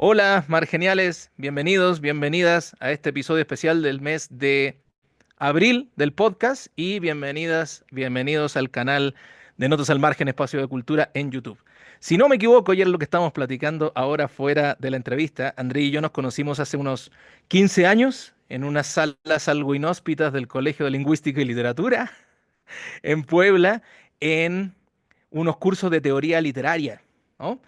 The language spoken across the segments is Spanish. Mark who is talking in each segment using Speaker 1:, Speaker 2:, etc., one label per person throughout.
Speaker 1: Hola, Margeniales, bienvenidos, bienvenidas a este episodio especial del mes de abril del podcast y bienvenidas, bienvenidos al canal de Notas al Margen Espacio de Cultura en YouTube. Si no me equivoco, y es lo que estamos platicando ahora fuera de la entrevista, André y yo nos conocimos hace unos 15 años en unas salas algo inhóspitas del Colegio de Lingüística y Literatura en Puebla en unos cursos de teoría literaria, ¿no?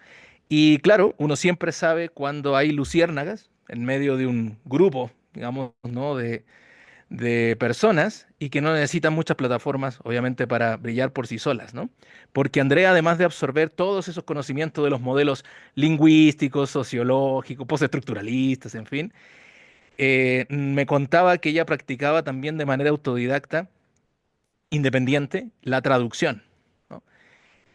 Speaker 1: Y claro, uno siempre sabe cuando hay luciérnagas en medio de un grupo, digamos, ¿no? de personas y que no necesitan muchas plataformas, obviamente, para brillar por sí solas, ¿no? Porque Andrea, además de absorber todos esos conocimientos de los modelos lingüísticos, sociológicos, postestructuralistas, en fin, me contaba que ella practicaba también de manera autodidacta, independiente, la traducción, ¿no?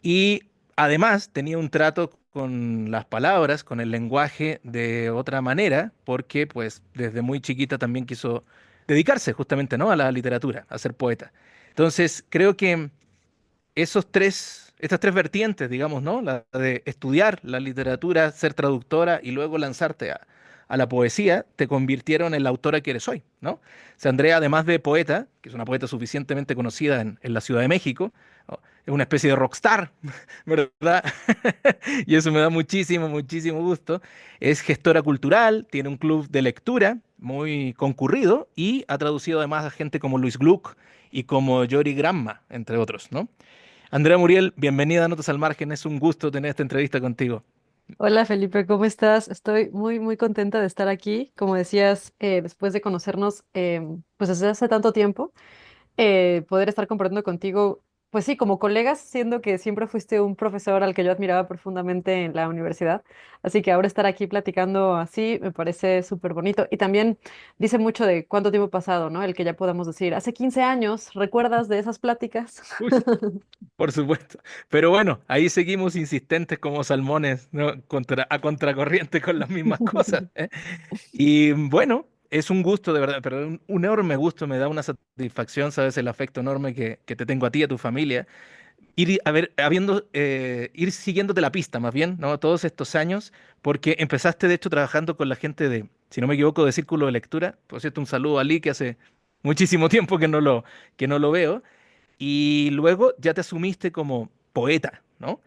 Speaker 1: Y además tenía un trato con las palabras, con el lenguaje de otra manera, porque pues desde muy chiquita también quiso dedicarse justamente, ¿no? A la literatura, a ser poeta. Entonces, creo que estas tres vertientes, digamos, ¿no? La de estudiar la literatura, ser traductora y luego lanzarte a la poesía, te convirtieron en la autora que eres hoy, ¿no? O sea, Andrea, además de poeta, que es una poeta suficientemente conocida en la Ciudad de México, ¿no? Es una especie de rockstar, ¿verdad? Y eso me da muchísimo, muchísimo gusto. Es gestora cultural, tiene un club de lectura muy concurrido y ha traducido además a gente como Luis Gluck y como Yori Gramma, entre otros, ¿no? Andrea Muriel, bienvenida a Notas al Margen. Es un gusto tener esta entrevista contigo.
Speaker 2: Hola Felipe, ¿cómo estás? Estoy muy contenta de estar aquí. Como decías, después de conocernos pues desde hace tanto tiempo, poder estar compartiendo contigo, pues sí, como colegas, siendo que siempre fuiste un profesor al que yo admiraba profundamente en la universidad. Así que ahora estar aquí platicando así me parece súper bonito. Y también dice mucho de cuánto tiempo ha pasado, ¿no? El que ya podamos decir, hace 15 años, ¿recuerdas de esas pláticas?
Speaker 1: Uy, por supuesto. Pero bueno, ahí seguimos insistentes como salmones, ¿no? A contracorriente con las mismas cosas, ¿eh? Y bueno, es un gusto, de verdad, pero un enorme gusto, me da una satisfacción, sabes, el afecto enorme que te tengo a ti y a tu familia. Ir siguiéndote la pista, más bien, ¿no? Todos estos años, porque empezaste, de hecho, trabajando con la gente de, si no me equivoco, de Círculo de Lectura. Por cierto, un saludo a Lee, que hace muchísimo tiempo que no lo veo. Y luego ya te asumiste como poeta, ¿no?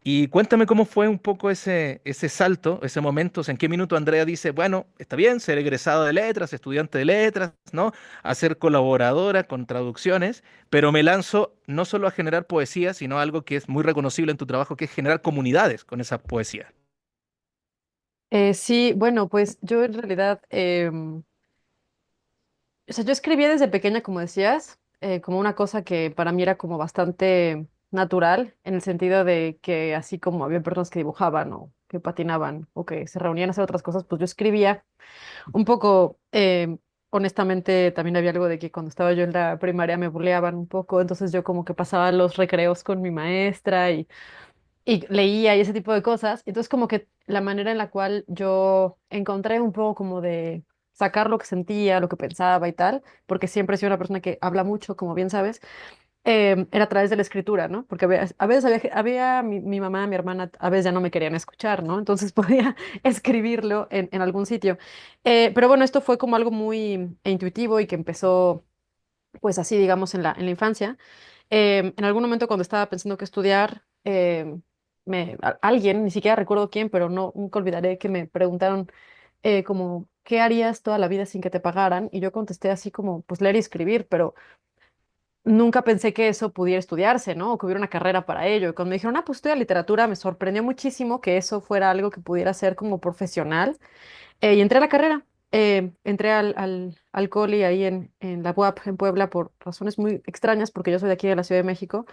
Speaker 1: Y cuéntame cómo fue un poco ese salto, ese momento, o sea, en qué minuto Andrea dice, bueno, está bien ser egresado de letras, estudiante de letras, ¿no? A ser colaboradora con traducciones, pero me lanzo no solo a generar poesía, sino a algo que es muy reconocible en tu trabajo, que es generar comunidades con esa poesía.
Speaker 2: Sí, bueno, pues yo en realidad, o sea, yo escribía desde pequeña, como decías, como una cosa que para mí era como bastante natural, en el sentido de que así como había personas que dibujaban o que patinaban o que se reunían a hacer otras cosas, pues yo escribía un poco, honestamente, también había algo de que cuando estaba yo en la primaria me buleaban un poco, entonces yo como que pasaba los recreos con mi maestra y leía y ese tipo de cosas. Entonces, como que la manera en la cual yo encontré un poco como de sacar lo que sentía, lo que pensaba y tal, porque siempre he sido una persona que habla mucho, como bien sabes, era a través de la escritura, ¿no? Porque a veces había mi mamá, mi hermana, a veces ya no me querían escuchar, ¿no? Entonces podía escribirlo en algún sitio. Pero bueno, esto fue como algo muy intuitivo y que empezó, pues así, digamos, en la infancia. En algún momento cuando estaba pensando qué estudiar, alguien, ni siquiera recuerdo quién, pero no, nunca olvidaré que me preguntaron como, ¿qué harías toda la vida sin que te pagaran? Y yo contesté así como, pues leer y escribir, pero nunca pensé que eso pudiera estudiarse, ¿no? O que hubiera una carrera para ello. Y cuando me dijeron, ah, pues estudia literatura, me sorprendió muchísimo que eso fuera algo que pudiera ser como profesional. Y entré a la carrera. Entré al Coli ahí en la UAP en Puebla por razones muy extrañas, porque yo soy de aquí de la Ciudad de México,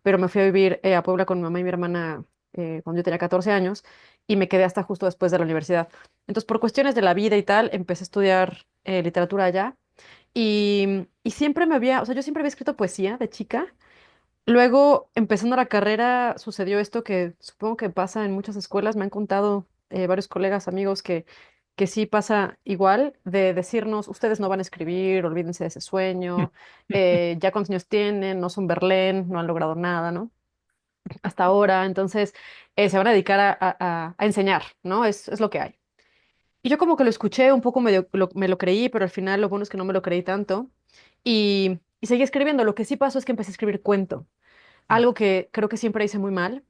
Speaker 2: pero me fui a vivir a Puebla con mi mamá y mi hermana cuando yo tenía 14 años y me quedé hasta justo después de la universidad. Entonces, por cuestiones de la vida y tal, empecé a estudiar literatura allá y siempre o sea, yo siempre había escrito poesía de chica. Luego, empezando la carrera, sucedió esto que supongo que pasa en muchas escuelas. Me han contado varios colegas, amigos, que sí pasa igual, de decirnos, ustedes no van a escribir, olvídense de ese sueño, ya cuántos años tienen, no son Berlín, no han logrado nada, ¿no? Hasta ahora, entonces se van a dedicar a enseñar, ¿no? Es lo que hay. Y yo como que lo escuché, un poco me lo creí, pero al final lo bueno es que no me lo creí tanto. Y seguí escribiendo. Lo que sí pasó es que empecé a escribir cuento,
Speaker 1: Mm,
Speaker 2: algo que creo que siempre hice muy mal.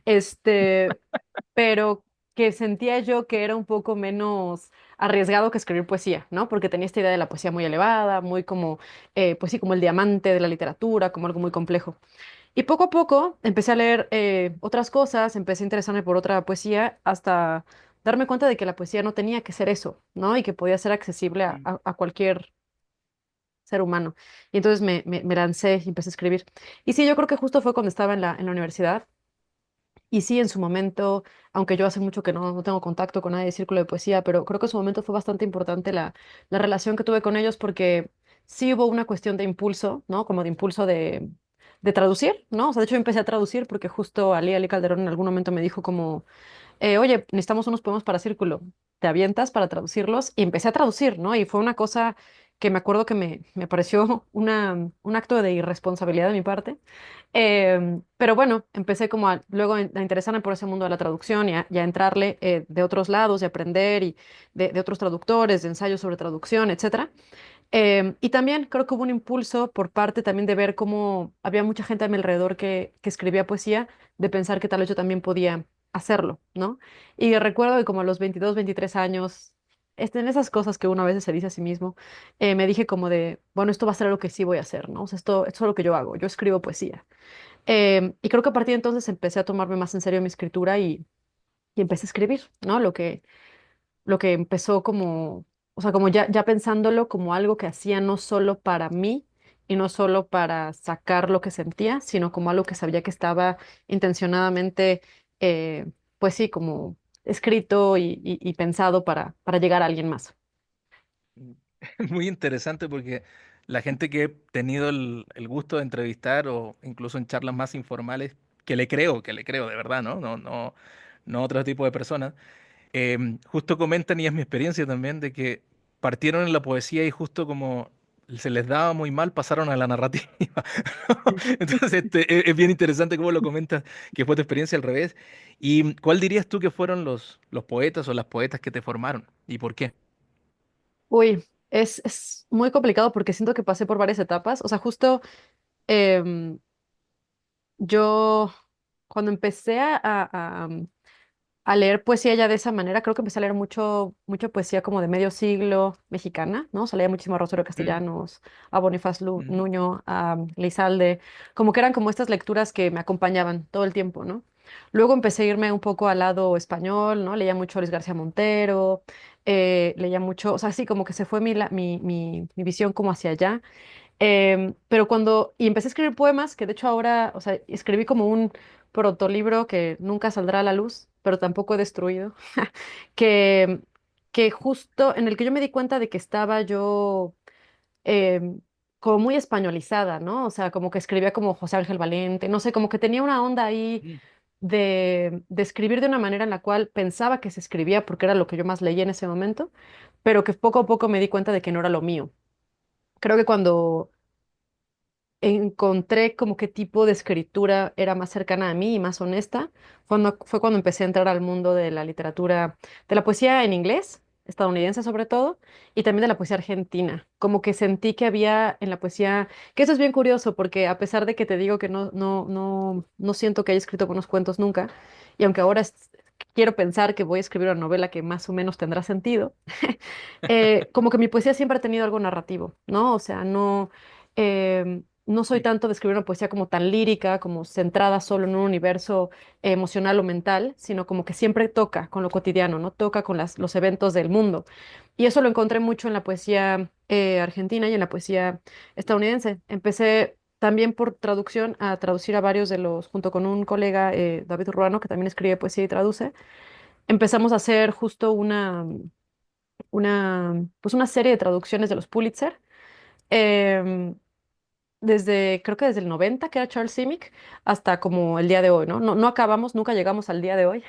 Speaker 2: Este, pero que sentía yo que era un poco menos arriesgado que escribir poesía, ¿no? Porque tenía esta idea de la poesía muy elevada, muy como, pues sí, como el diamante de la literatura, como algo muy complejo. Y poco a poco empecé a leer otras cosas, empecé a interesarme por otra poesía, hasta darme cuenta de que la poesía no tenía que ser eso, ¿no? Y que podía ser accesible
Speaker 1: mm,
Speaker 2: a cualquier ser humano. Y entonces me lancé y empecé a escribir. Y sí, yo creo que justo fue cuando estaba en la universidad. Y sí, en su momento, aunque yo hace mucho que no tengo contacto con nadie de círculo de poesía, pero creo que en su momento fue bastante importante la relación que tuve con ellos porque sí hubo una cuestión de impulso, ¿no? Como de impulso de traducir, ¿no? O sea, de hecho yo empecé a traducir porque justo Ali Calderón en algún momento me dijo como, oye, necesitamos unos poemas para círculo, te avientas para traducirlos y empecé a traducir, ¿no? Y fue una cosa que me acuerdo que me pareció un acto de irresponsabilidad de mi parte. Pero bueno, empecé como luego a interesarme por ese mundo de la traducción y a entrarle de otros lados, de aprender y de otros traductores, de ensayos sobre traducción, etcétera. Y también creo que hubo un impulso por parte también de ver cómo había mucha gente a mi alrededor que escribía poesía, de pensar que tal vez yo también podía hacerlo, ¿no? Y recuerdo que como a los 22, 23 años, en esas cosas que uno a veces se dice a sí mismo, me dije como de, bueno, esto va a ser lo que sí voy a hacer, ¿no? O sea, esto es lo que yo hago, yo escribo poesía. Y creo que a partir de entonces empecé a tomarme más en serio mi escritura y empecé a escribir, ¿no? Lo que empezó como, o sea, como ya pensándolo como algo que hacía no solo para mí y no solo para sacar lo que sentía, sino como algo que sabía que estaba intencionadamente, eh, pues sí, como escrito y pensado para llegar a alguien más.
Speaker 1: mm. Muy interesante porque la gente que he tenido el gusto de entrevistar o incluso en charlas más informales, que le creo de verdad, ¿no? No otro tipo de personas. Justo comentan, y es mi experiencia también, de que partieron en la poesía y justo como se les daba muy mal, pasaron a la narrativa. Entonces, es bien interesante cómo lo comentas, que fue tu experiencia al revés. ¿Y cuál dirías tú que fueron los poetas o las poetas que te formaron? ¿Y por qué?
Speaker 2: Uy, es muy complicado porque siento que pasé por varias etapas. O sea, justo em, yo cuando empecé a leer poesía ya de esa manera. Creo que empecé a leer mucha poesía como de medio siglo mexicana, ¿no? O sea, leía muchísimo a Rosario
Speaker 1: Mm,
Speaker 2: Castellanos, a Bonifaz
Speaker 1: mm,
Speaker 2: Nuño, a Lizalde, como que eran como estas lecturas que me acompañaban todo el tiempo, ¿no? Luego empecé a irme un poco al lado español, ¿no? Leía mucho a Luis García Montero, leía mucho, o sea, sí, como que se fue mi visión como hacia allá. Pero y empecé a escribir poemas, que de hecho ahora, o sea, escribí como un protolibro que nunca saldrá a la luz, pero tampoco he destruido, que, que justo en el que yo me di cuenta de que estaba yo em, como muy españolizada, ¿no? O sea, como que escribía como José Ángel Valente, no sé, como que tenía una onda ahí
Speaker 1: mm.
Speaker 2: de escribir de una manera en la cual pensaba que se escribía porque era lo que yo más leía en ese momento, pero que poco a poco me di cuenta de que no era lo mío. Creo que cuando encontré como qué tipo de escritura era más cercana a mí y más honesta. Fue cuando empecé a entrar al mundo de la literatura, de la poesía en inglés, estadounidense sobre todo, y también de la poesía argentina. Como que sentí que había en la poesía, que eso es bien curioso, porque a pesar de que te digo que no siento que haya escrito buenos cuentos nunca, y aunque ahora quiero pensar que voy a escribir una novela que más o menos tendrá sentido, como que mi poesía siempre ha tenido algo narrativo, ¿no? O sea, no soy
Speaker 1: Sí.
Speaker 2: tanto de escribir una poesía como tan lírica, como centrada solo en un universo emocional o mental, sino como que siempre toca con lo cotidiano, ¿no? Toca con los eventos del mundo. Y eso lo encontré mucho en la poesía argentina y en la poesía estadounidense. Empecé también por traducción a traducir a varios junto con un colega, David Ruano, que también escribe poesía y traduce. Empezamos a hacer justo pues una serie de traducciones de los Pulitzer. em, creo que desde el 90, que era Charles Simic, hasta como el día de hoy, ¿no? No acabamos, nunca llegamos al día de hoy,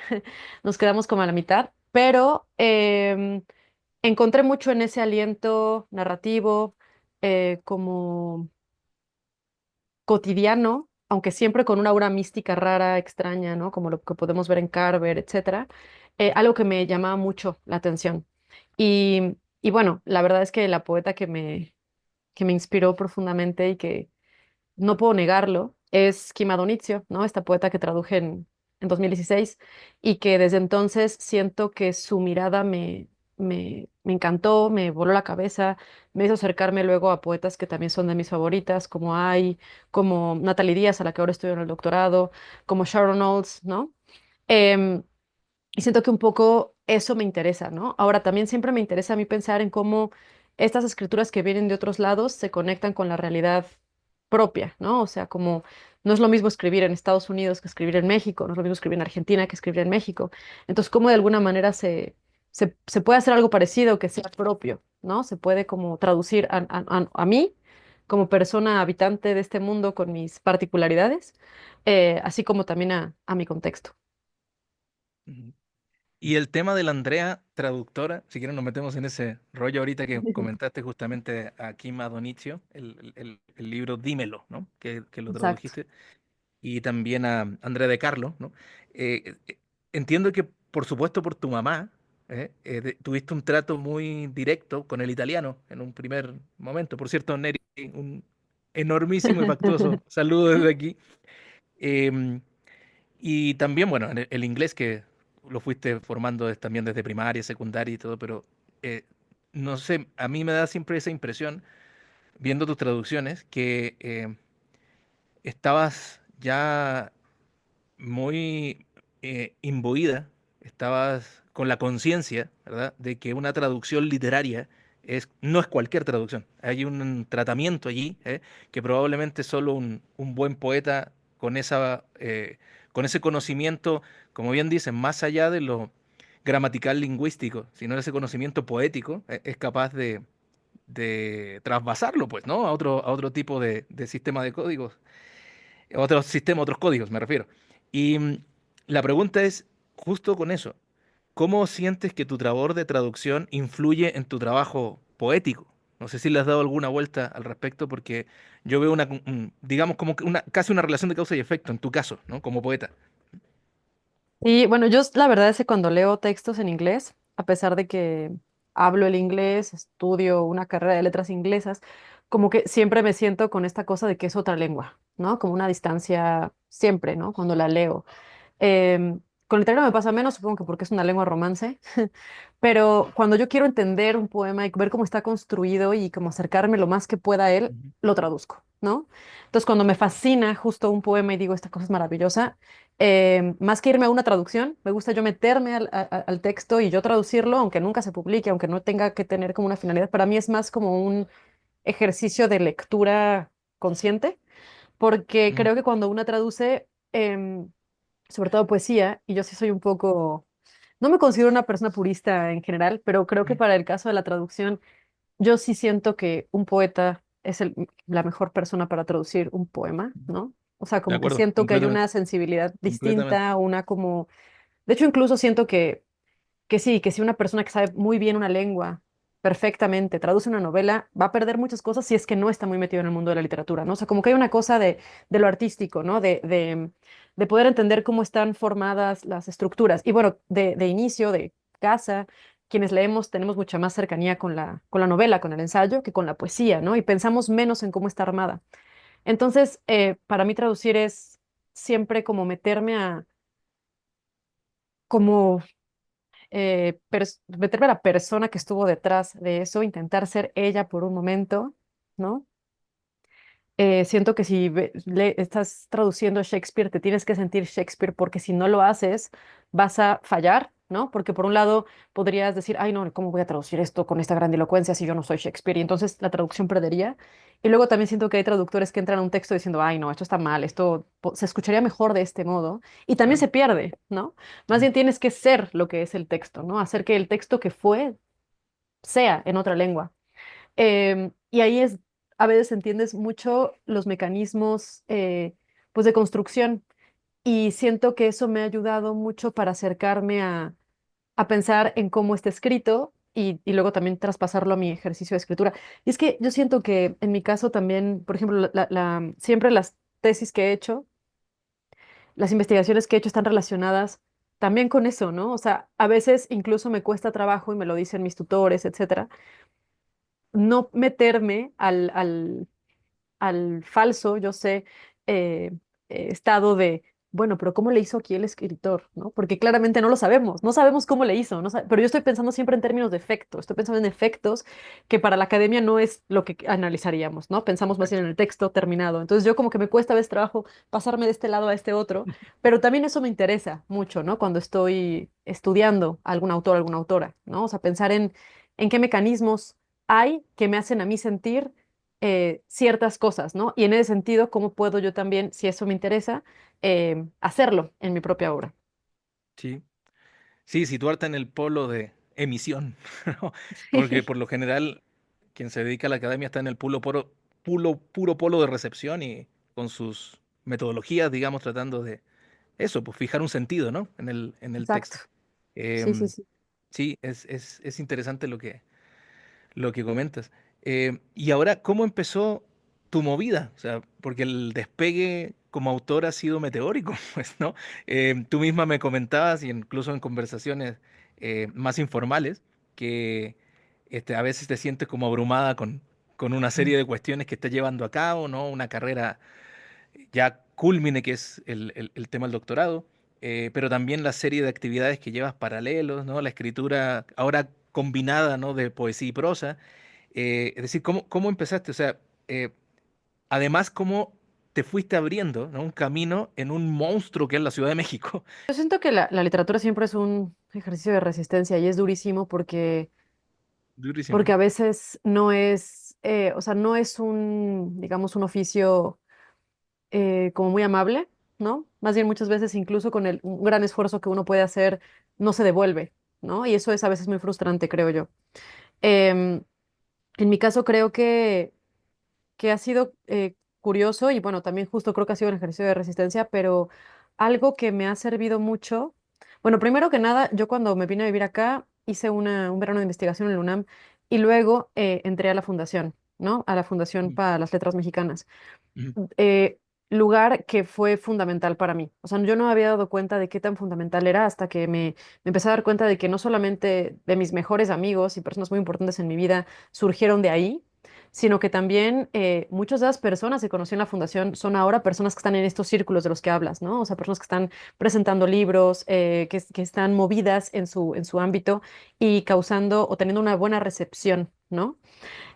Speaker 2: nos quedamos como a la mitad, pero encontré mucho en ese aliento narrativo, como cotidiano. aunque siempre con una aura mística rara, extraña, ¿no? Como lo que podemos ver en Carver, etcétera, algo que me llamaba mucho la atención. Y bueno, la verdad es que la poeta que me inspiró profundamente y que no puedo negarlo, es Kim Adonizio, ¿no? Esta poeta que traduje en 2016 y que desde entonces siento que su mirada me encantó, me voló la cabeza, me hizo acercarme luego a poetas que también son de mis favoritas, como como Natalie Díaz, a la que ahora estoy en el doctorado, como Sharon Olds, ¿no? Em, y siento que un poco eso me interesa, ¿no? Ahora también siempre me interesa a mí pensar en cómo estas escrituras que vienen de otros lados se conectan con la realidad propia, ¿no? O sea, como no es lo mismo escribir en Estados Unidos que escribir en México, no es lo mismo escribir en Argentina que escribir en México. Entonces, cómo de alguna manera se puede hacer algo parecido que sea propio, ¿no? Se puede como traducir a mí como persona habitante de este mundo con mis particularidades, así como también a mi contexto.
Speaker 1: Ujú. Y el tema de la Andrea, traductora, si quieren nos metemos en ese rollo ahorita que comentaste justamente a Kim Adonizio, el libro Dímelo, ¿no? Que lo
Speaker 2: Exacto.
Speaker 1: tradujiste, y también a Andrea de Carlo, ¿no? Entiendo que, por supuesto, por tu mamá, tuviste un trato muy directo con el italiano en un primer momento. Por cierto, Neri, un enormísimo y factuoso saludo desde aquí. Em, y también, bueno, en el inglés que lo fuiste formando también desde primaria, secundaria y todo, pero eh, no sé, a mí me da siempre esa impresión, viendo tus traducciones, que estabas ya muy imbuida, estabas con la conciencia, ¿verdad?, de que una traducción literaria no es cualquier traducción. Hay un tratamiento allí, que probablemente solo un buen poeta con con ese conocimiento, como bien dicen, más allá de lo gramatical lingüístico, sino ese conocimiento poético, es capaz de trasvasarlo, pues, ¿no? A otro tipo de sistema de códigos, otros sistemas, otros códigos, me refiero. Y la pregunta es, justo con eso, ¿cómo sientes que tu labor de traducción influye en tu trabajo poético? No sé si le has dado alguna vuelta al respecto, porque yo veo digamos, como que casi una relación de causa y efecto en tu caso, ¿no? Como poeta.
Speaker 2: Y bueno, yo la verdad es que cuando leo textos en inglés, a pesar de que hablo el inglés, estudio una carrera de letras inglesas, como que siempre me siento con esta cosa de que es otra lengua, ¿no? Como una distancia siempre, ¿no? Cuando la leo. Con el italiano me pasa menos, supongo que porque es una lengua romance, pero cuando yo quiero entender un poema y ver cómo está construido y como acercarme lo más que pueda a él,
Speaker 1: Ujú.
Speaker 2: lo traduzco, ¿no? Entonces, cuando me fascina justo un poema y digo, esta cosa es maravillosa, más que irme a una traducción, me gusta yo meterme al texto y yo traducirlo, aunque nunca se publique, aunque no tenga que tener como una finalidad. Para mí es más como un ejercicio de lectura consciente, porque
Speaker 1: Mm,
Speaker 2: creo que cuando uno traduce, sobre todo poesía, y yo sí soy un poco, no me considero una persona purista en general, pero creo que
Speaker 1: mm,
Speaker 2: para el caso de la traducción, yo sí siento que un poeta es la mejor persona para traducir un poema, ¿no? O sea,
Speaker 1: de
Speaker 2: como que
Speaker 1: acuerdo,
Speaker 2: siento que hay
Speaker 1: completamente,
Speaker 2: una sensibilidad
Speaker 1: completamente.
Speaker 2: distinta, una como, de hecho, incluso siento que sí, que si una persona que sabe muy bien una lengua perfectamente traduce una novela, va a perder muchas cosas si es que no está muy metido en el mundo de la literatura, ¿no? O sea, como que hay una cosa de lo artístico, ¿no? De poder entender cómo están formadas las estructuras. Y bueno, de inicio, de casa, quienes leemos tenemos mucha más cercanía con con la novela, con el ensayo, que con la poesía, ¿no? Y pensamos menos en cómo está armada. Entonces, para mí traducir es siempre como meterme como meterme a la persona que estuvo detrás de eso, intentar ser ella por un momento, ¿no? Siento que si estás traduciendo Shakespeare, te tienes que sentir Shakespeare porque si no lo haces, vas a fallar, ¿no? Porque por un lado podrías decir, ay, no, ¿cómo voy a traducir esto con esta grandilocuencia si yo no soy Shakespeare? Y entonces la traducción perdería. Y luego también siento que hay traductores que entran a un texto diciendo, ay, no, esto está mal, esto se escucharía mejor de este modo. Y también
Speaker 1: Claro.
Speaker 2: se pierde, ¿no? Más
Speaker 1: Mm,
Speaker 2: bien tienes que ser lo que es el texto, ¿no? Hacer que el texto que fue sea en otra lengua. Y ahí es, a veces entiendes mucho los mecanismos pues de construcción y siento que eso me ha ayudado mucho para acercarme a pensar en cómo está escrito y luego también traspasarlo a mi ejercicio de escritura. Y es que yo siento que en mi caso también, por ejemplo, siempre tesis que he hecho, las investigaciones que he hecho están relacionadas también con eso, ¿no? O sea, a veces incluso me cuesta trabajo, y me lo dicen mis tutores, etcétera, no meterme al falso, yo sé, eh, estado de, bueno, pero ¿cómo le hizo aquí el escritor? ¿No? Porque claramente no lo sabemos, no sabemos cómo le hizo, pero yo estoy pensando siempre en términos de efectos, estoy pensando en efectos que para la academia no es lo que analizaríamos, ¿no? Pensamos más bien en el texto terminado. Entonces yo como que me cuesta a veces trabajo pasarme de este lado a este otro, pero también eso me interesa mucho, ¿no? Cuando estoy estudiando a algún autor, alguna autora, ¿no? O sea, pensar en qué mecanismos hay que me hacen a mí sentir ciertas cosas, ¿no? Y en ese sentido, ¿cómo puedo yo también, si eso me interesa, hacerlo en mi propia obra?
Speaker 1: Sí. Sí, situarte en el polo de emisión, ¿no? Porque por lo general quien se dedica a la academia está en el puro polo de recepción y con sus metodologías, digamos, tratando de eso, pues fijar un sentido, ¿no? En el
Speaker 2: Exacto.
Speaker 1: texto.
Speaker 2: Sí, sí,
Speaker 1: Em,
Speaker 2: sí.
Speaker 1: sí, es interesante lo que comentas. Y ahora, ¿cómo empezó tu movida? O sea, porque el despegue como autor ha sido meteórico, pues, ¿no? Tú misma me comentabas, y incluso en conversaciones más informales, que a veces te sientes como abrumada con una serie de cuestiones que estás llevando a cabo, ¿no? Una carrera ya culmine, que es el tema del doctorado, pero también la serie de actividades que llevas paralelos, ¿no? La escritura ahora combinada, ¿no? De poesía y prosa. Es decir, ¿cómo empezaste? O sea, además, ¿cómo te fuiste abriendo, ¿no? Un camino en un monstruo que es la Ciudad de México?
Speaker 2: Yo siento que la literatura siempre es un ejercicio de resistencia y es durísimo porque
Speaker 1: Durísimo.
Speaker 2: a veces no es, o sea, no es un, digamos, un oficio como muy amable, ¿no? Más bien muchas veces incluso con un gran esfuerzo que uno puede hacer, no se devuelve, ¿no? Y eso es a veces muy frustrante, creo yo. Em, en mi caso creo que ha sido curioso y bueno, también justo creo que ha sido un ejercicio de resistencia, pero algo que me ha servido mucho, bueno, primero que nada, yo cuando me vine a vivir acá hice un verano de investigación en la UNAM y luego entré a la fundación, ¿no? A la Fundación
Speaker 1: Mm,
Speaker 2: para las Letras Mexicanas.
Speaker 1: mm,
Speaker 2: eh, Lugar que fue fundamental para mí. O sea, yo no me había dado cuenta de qué tan fundamental era hasta que me empecé a dar cuenta de que no solamente de mis mejores amigos y personas muy importantes en mi vida surgieron de ahí, sino que también muchas de las personas que conocí en la fundación son ahora personas que están en estos círculos de los que hablas, ¿no? O sea, personas que están presentando libros, que están movidas en su ámbito y causando o teniendo una buena recepción, ¿no?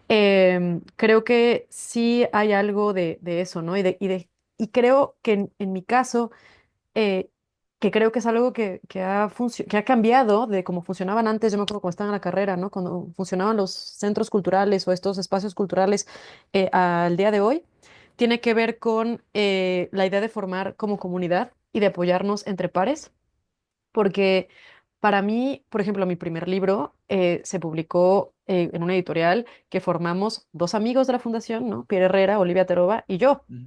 Speaker 2: Creo que sí hay algo de eso, ¿no? Y creo que en mi caso, eh, que creo que es algo que ha cambiado de cómo funcionaban antes, yo me acuerdo cuando estaba en la carrera, ¿no? Cuando funcionaban los centros culturales o estos espacios culturales al día de hoy, tiene que ver con la idea de formar como comunidad y de apoyarnos entre pares. Porque para mí, por ejemplo, mi primer libro se publicó en una editorial que formamos dos amigos de la fundación, ¿no? Pierre Herrera, Olivia Terova y yo.
Speaker 1: mm.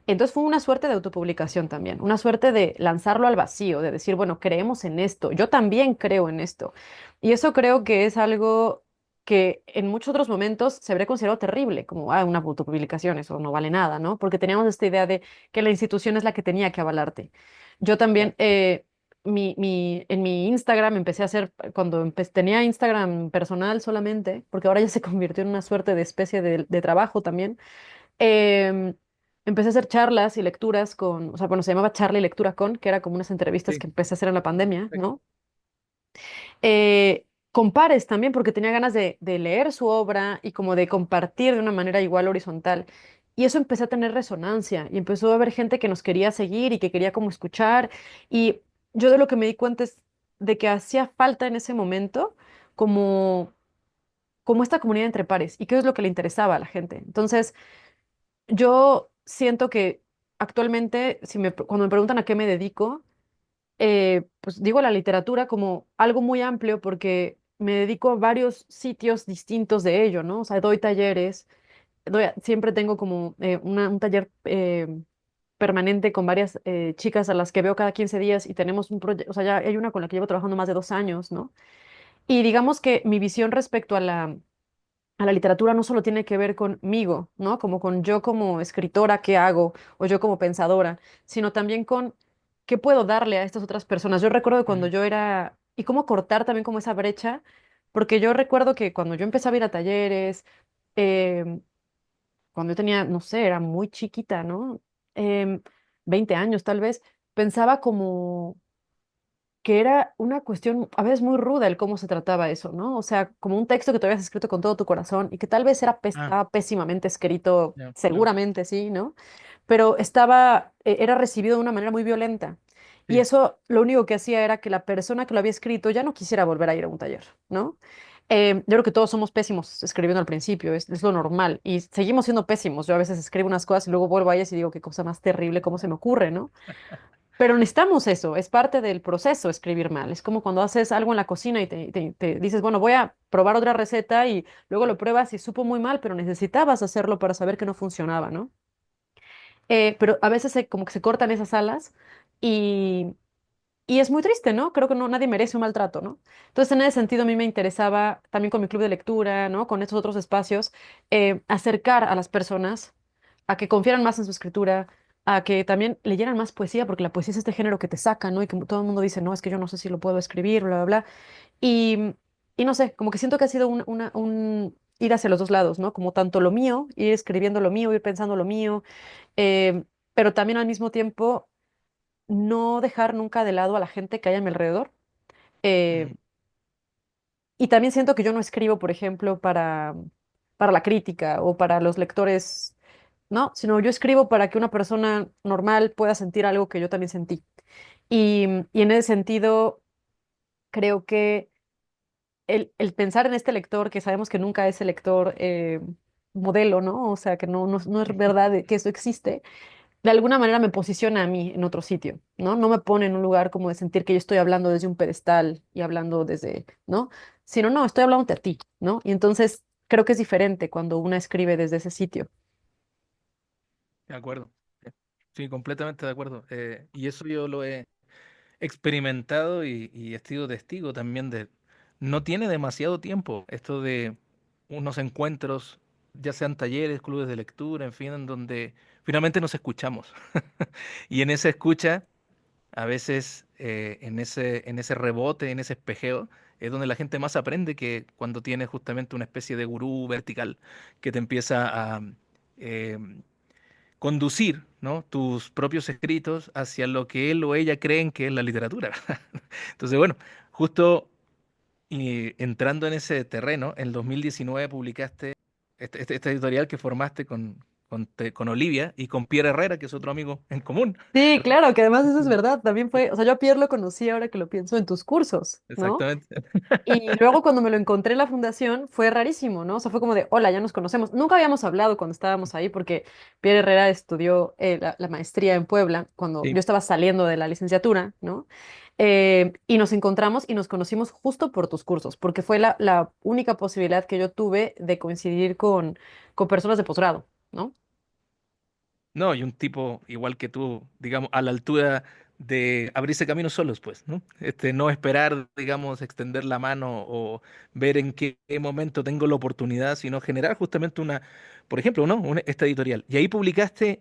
Speaker 2: Entonces fue una suerte de autopublicación también, una suerte de lanzarlo al vacío, de decir, bueno, creemos en esto, yo también creo en esto. Y eso creo que es algo que en muchos otros momentos se habría considerado terrible, como, una autopublicación, eso no vale nada, ¿no? Porque teníamos esta idea de que la institución es la que tenía que avalarte. Yo también,
Speaker 1: Claro.
Speaker 2: en mi Instagram empecé a hacer, cuando tenía Instagram personal solamente, porque ahora ya se convirtió en una suerte de especie de trabajo también. em, Empecé a hacer charlas y lecturas con, o sea, bueno, se llamaba Charla y Lectura con, que era como unas entrevistas
Speaker 1: Sí,
Speaker 2: que empecé a hacer en la pandemia,
Speaker 1: perfecto.
Speaker 2: ¿no? Con pares también, porque tenía ganas de leer su obra y como de compartir de una manera igual horizontal. Y eso empezó a tener resonancia y empezó a haber gente que nos quería seguir y que quería como escuchar. Y yo de lo que me di cuenta es de que hacía falta en ese momento como, como esta comunidad entre pares y qué es lo que le interesaba a la gente. Entonces, yo siento que actualmente, cuando me preguntan a qué me dedico, pues digo la literatura como algo muy amplio porque me dedico a varios sitios distintos de ello, ¿no? O sea, doy talleres, siempre tengo como un taller permanente con varias chicas a las que veo cada 15 días y tenemos un proyecto, o sea, ya hay una con la que llevo trabajando más de 2 años, ¿no? Y digamos que mi visión respecto a a la literatura no solo tiene que ver conmigo, ¿no? Como con yo como escritora, qué hago, o yo como pensadora, sino también con qué puedo darle a estas otras personas. Yo recuerdo que cuando
Speaker 1: Mm,
Speaker 2: yo era, y cómo cortar también como esa brecha, porque yo recuerdo que cuando yo empezaba a ir a talleres, em, cuando yo tenía, no sé, era muy chiquita, ¿no? Em, 20 años tal vez, pensaba como que era una cuestión a veces muy ruda el cómo se trataba eso, ¿no? O sea, como un texto que tú habías escrito con todo tu corazón y que tal vez
Speaker 1: ah,
Speaker 2: estaba pésimamente escrito,
Speaker 1: ya, claro.
Speaker 2: seguramente sí, ¿no? Pero era recibido de una manera muy violenta. Y
Speaker 1: Sí.
Speaker 2: eso lo único que hacía era que la persona que lo había escrito ya no quisiera volver a ir a un taller, ¿no? Yo creo que todos somos pésimos escribiendo al principio, es lo normal. Y seguimos siendo pésimos. Yo a veces escribo unas cosas y luego vuelvo a ellas y digo, qué cosa más terrible, cómo se me ocurre, ¿no? Pero necesitamos eso, es parte del proceso escribir mal. Es como cuando haces algo en la cocina y te dices, bueno, voy a probar otra receta y luego lo pruebas y supo muy mal, pero necesitabas hacerlo para saber que no funcionaba, ¿no? Pero a veces como que se cortan esas alas y, y es muy triste, ¿no? Creo que no, nadie merece un maltrato, ¿no? Entonces, en ese sentido, a mí me interesaba también con mi club de lectura, ¿no? Con estos otros espacios, acercar a las personas a que confiaran más en su escritura, a que también leyeran más poesía, porque la poesía es este género que te saca, ¿no? Y que todo el mundo dice, no, es que yo no sé si lo puedo escribir, bla, bla, bla. Y, y no sé, como que siento que ha sido un ir hacia los dos lados, ¿no? Como tanto lo mío, ir escribiendo lo mío, ir pensando lo mío, eh, pero también al mismo tiempo no dejar nunca de lado a la gente que hay a mi alrededor. Eh,
Speaker 1: Ujú.
Speaker 2: y también siento que yo no escribo, por ejemplo, para la crítica o para los lectores, ¿no? Sino yo escribo para que una persona normal pueda sentir algo que yo también sentí. Y en ese sentido, creo que el pensar en este lector, que sabemos que nunca es el lector modelo, ¿no? O sea, que no es verdad que eso existe, de alguna manera me posiciona a mí en otro sitio, ¿no? No me pone en un lugar como de sentir que yo estoy hablando desde un pedestal y hablando desde, ¿no? Sino, no, estoy hablando a ti, ¿no? Y entonces creo que es diferente cuando una escribe desde ese sitio.
Speaker 1: De acuerdo. Sí, completamente de acuerdo. Y eso yo lo he experimentado y he sido testigo también de... No tiene demasiado tiempo esto de unos encuentros, ya sean talleres, clubes de lectura, en fin, en donde finalmente nos escuchamos. Y en esa escucha, a veces en ese rebote, en ese espejeo, es donde la gente más aprende que cuando tiene justamente una especie de gurú vertical que te empieza a... em, conducir, ¿no? tus propios escritos hacia lo que él o ella creen que es la literatura. Entonces, bueno, justo entrando en ese terreno, en el 2019 publicaste este editorial que formaste con Olivia y con Pierre Herrera, que es otro amigo en común.
Speaker 2: Sí, claro, que además eso es
Speaker 1: Sí.
Speaker 2: verdad, también fue, o sea, yo a Pierre lo conocí ahora que lo pienso en tus cursos, ¿no?
Speaker 1: Exactamente.
Speaker 2: Y luego cuando me lo encontré en la fundación fue rarísimo, ¿no? O sea, fue como de, hola, ya nos conocemos. Nunca habíamos hablado cuando estábamos ahí porque Pierre Herrera estudió la maestría en Puebla cuando yo
Speaker 1: Sí.
Speaker 2: estaba saliendo de la licenciatura, ¿no? Y nos encontramos y nos conocimos justo por tus cursos, porque fue la única posibilidad que yo tuve de coincidir con personas de posgrado, ¿no?
Speaker 1: No, y un tipo igual que tú, digamos, a la altura de abrirse caminos solos, pues, ¿no? No esperar, digamos, extender la mano o ver en qué momento tengo la oportunidad, sino generar justamente una, por ejemplo, ¿no? Esta editorial. Y ahí publicaste,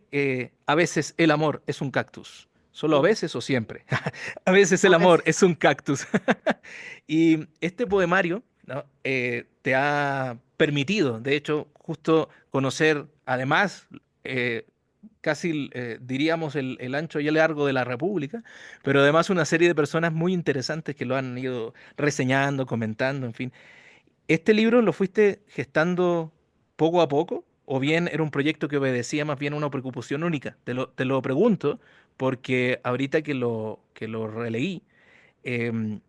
Speaker 1: a veces el amor es un cactus. ¿Solo a
Speaker 2: Sí,
Speaker 1: veces o siempre? A veces
Speaker 2: a
Speaker 1: el amor
Speaker 2: veces.
Speaker 1: es un cactus. Y este poemario, ¿no? Te ha permitido, de hecho, justo conocer, además, eh, casi diríamos el ancho y el largo de la República, pero además una serie de personas muy interesantes que lo han ido reseñando, comentando, en fin. ¿Este libro lo fuiste gestando poco a poco o bien era un proyecto que obedecía más bien a una preocupación única? Te lo pregunto porque ahorita que lo releí, em,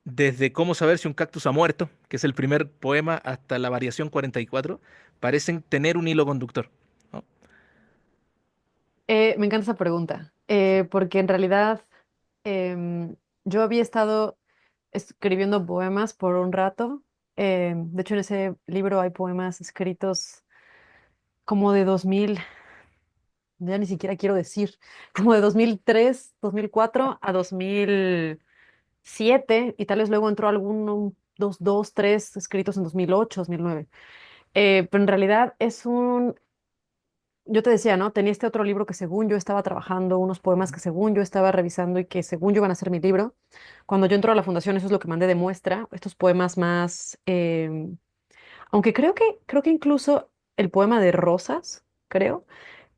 Speaker 1: desde cómo saber si un cactus ha muerto, que es el primer poema, hasta la variación 44, parecen tener un hilo conductor, ¿no?
Speaker 2: Me encanta esa pregunta, porque en realidad em, yo había estado escribiendo poemas por un rato. De hecho, en ese libro hay poemas escritos como de 2000, ya ni siquiera quiero decir, como de 2003, 2004 a 2007, y tal vez luego entró alguno, dos, tres escritos en 2008, 2009. Pero en realidad es un, yo te decía, ¿no? Tenía este otro libro que según yo estaba trabajando, unos poemas que según yo estaba revisando y que según yo iban a ser mi libro. Cuando yo entro a la fundación, eso es lo que mandé de muestra, estos poemas más, aunque creo que incluso el poema de Rosas, creo,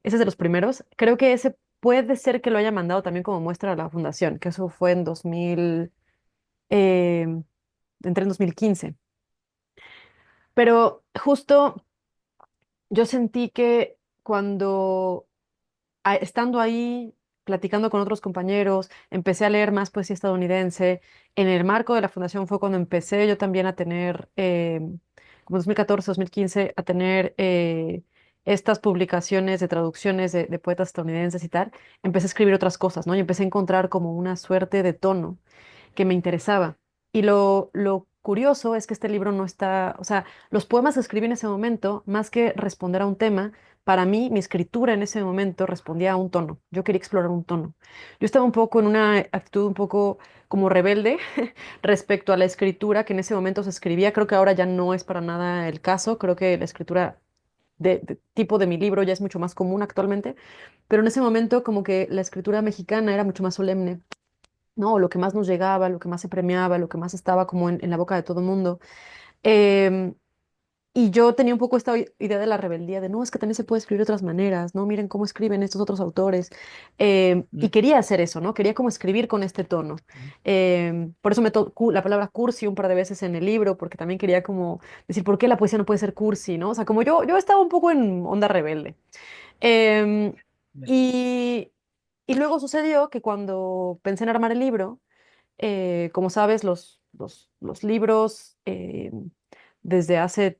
Speaker 2: ese es de los primeros, creo que ese puede ser que lo haya mandado también como muestra a la fundación, que eso fue en 2000, entré en 2015. Pero justo yo sentí que cuando estando ahí, platicando con otros compañeros, empecé a leer más poesía estadounidense. En el marco de la fundación fue cuando empecé yo también a tener, como 2014, 2015, a tener estas publicaciones de traducciones de poetas estadounidenses y tal. Empecé a escribir otras cosas, ¿no? Y empecé a encontrar como una suerte de tono que me interesaba. Y lo curioso es que este libro no está, o sea, los poemas que escribí en ese momento, más que responder a un tema, para mí, mi escritura en ese momento respondía a un tono. Yo quería explorar un tono. Yo estaba un poco en una actitud un poco como rebelde respecto a la escritura que en ese momento se escribía. Creo que ahora ya no es para nada el caso. Creo que la escritura de tipo de mi libro ya es mucho más común actualmente. Pero en ese momento como que la escritura mexicana era mucho más solemne. ¿No? Lo que más nos llegaba, lo que más se premiaba, lo que más estaba como en la boca de todo el mundo. Em, y yo tenía un poco esta idea de la rebeldía, de no, es que también se puede escribir de otras maneras, no, miren cómo escriben estos otros autores. Y
Speaker 1: Mm,
Speaker 2: quería hacer eso, ¿no? Quería como escribir con este tono.
Speaker 1: mm,
Speaker 2: Por eso meto la palabra cursi un par de veces en el libro, porque también quería como decir, ¿por qué la poesía no puede ser cursi, ¿no? O sea, como yo estaba un poco en onda rebelde. Em,
Speaker 1: bien.
Speaker 2: y, y luego sucedió que cuando pensé en armar el libro, como sabes, los libros desde hace,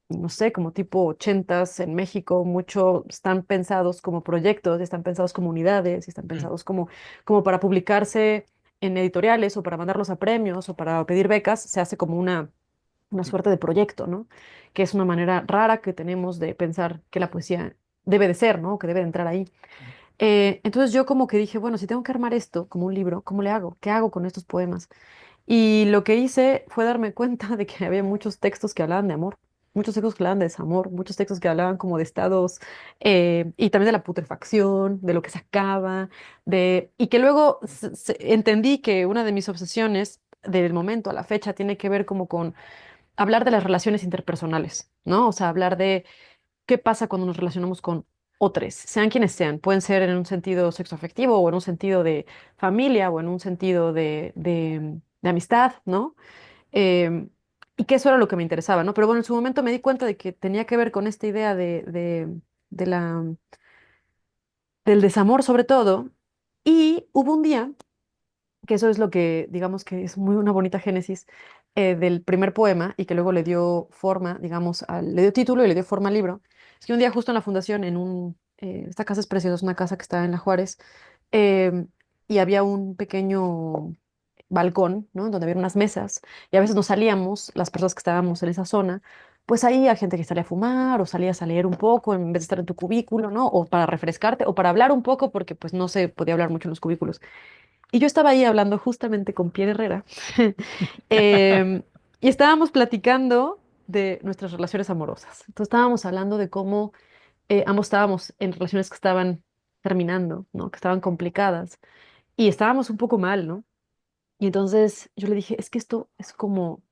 Speaker 2: no sé, como tipo ochentas en México, mucho están pensados como proyectos, están pensados como unidades, están
Speaker 1: Mm,
Speaker 2: pensados como, como para publicarse en editoriales o para mandarlos a premios o para pedir becas, se hace como una
Speaker 1: mm,
Speaker 2: suerte de proyecto, ¿no? Que es una manera rara que tenemos de pensar que la poesía debe de ser, ¿no? Que debe de entrar ahí.
Speaker 1: mm,
Speaker 2: Entonces yo como que dije, bueno, si tengo que armar esto como un libro, ¿cómo le hago? ¿Qué hago con estos poemas? Y lo que hice fue darme cuenta de que había muchos textos que hablaban de amor, muchos textos que hablaban de desamor, muchos textos que hablaban como de estados y también de la putrefacción, de lo que se acaba, de... y que luego entendí que una de mis obsesiones del momento a la fecha tiene que ver como con hablar de las relaciones interpersonales, ¿no? O sea, hablar de qué pasa cuando nos relacionamos con otros, sean quienes sean. Pueden ser en un sentido sexoafectivo o en un sentido de familia o en un sentido de amistad, ¿no? Em, y que eso era lo que me interesaba, ¿no? Pero bueno, en su momento me di cuenta de que tenía que ver con esta idea de la, del desamor sobre todo. Y hubo un día que eso es lo que, digamos que es muy una bonita génesis del primer poema y que luego le dio forma, digamos, le dio título y le dio forma al libro. Es que un día justo en la fundación, esta casa es preciosa, es una casa que está en La Juárez, eh, y había un pequeño balcón, ¿no? Donde había unas mesas y a veces nos salíamos, las personas que estábamos en esa zona, pues ahí hay gente que salía a fumar o salías a leer un poco en vez de estar en tu cubículo, ¿no? O para refrescarte o para hablar un poco porque pues no se podía hablar mucho en los cubículos. Y yo estaba ahí hablando justamente con Pierre Herrera em, y estábamos platicando de nuestras relaciones amorosas. Entonces estábamos hablando de cómo ambos estábamos en relaciones que estaban terminando, ¿no? Que estaban complicadas y estábamos un poco mal, ¿no? Y entonces yo le dije, es que esto es como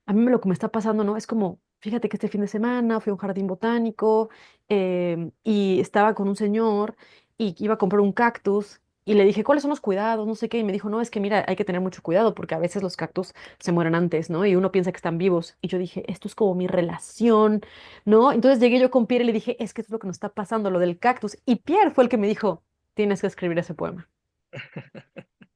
Speaker 2: a mí lo que me está pasando, ¿no? Es como, fíjate que este fin de semana fui a un jardín botánico y estaba con un señor y iba a comprar un cactus y le dije, ¿cuáles son los cuidados? No sé qué. Y me dijo, no, es que mira, hay que tener mucho cuidado porque a veces los cactus se mueren antes, ¿no? Y uno piensa que están vivos. Y yo dije, esto es como mi relación, ¿no? Entonces llegué yo con Pierre y le dije, es que esto es lo que nos está pasando, lo del cactus. Y Pierre fue el que me dijo, tienes que escribir ese poema.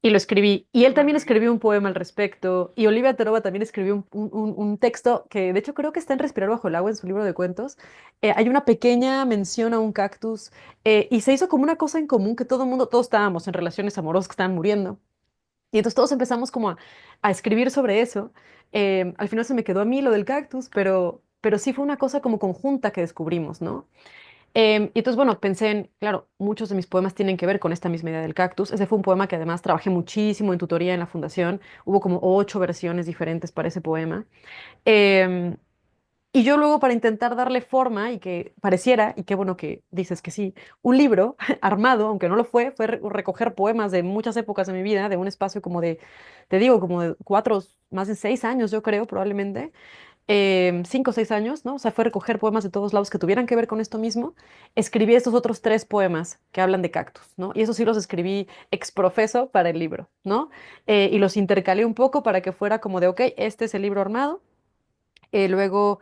Speaker 2: Y lo escribí. Y él también escribió un poema al respecto. Y Olivia Toroba también escribió un texto que de hecho creo que está en Respirar bajo el agua en su libro de cuentos. Hay una pequeña mención a un cactus y se hizo como una cosa en común que todo el mundo, todos estábamos en relaciones amorosas que estaban muriendo. Y entonces todos empezamos como a escribir sobre eso. Al final se me quedó a mí lo del cactus, pero sí fue una cosa como conjunta que descubrimos, ¿no? Y entonces, bueno, pensé en, claro, muchos de mis poemas tienen que ver con esta misma idea del cactus. Ese fue un poema que además trabajé muchísimo en tutoría en la fundación. Hubo como 8 versiones diferentes para ese poema. Em, Y yo luego para intentar darle forma y que pareciera, y qué bueno que dices que sí, un libro armado, aunque no lo fue, fue recoger poemas de muchas épocas de mi vida, de un espacio como de, te digo, como de 4, más de 6 años, yo creo, probablemente, 5 o 6 años, ¿no? O sea, fue recoger poemas de todos lados que tuvieran que ver con esto mismo. Escribí estos otros 3 poemas que hablan de cactus, ¿no? Y esos sí los escribí ex profeso para el libro, ¿no? Y los intercalé un poco para que fuera como de, ok, este es el libro armado. Luego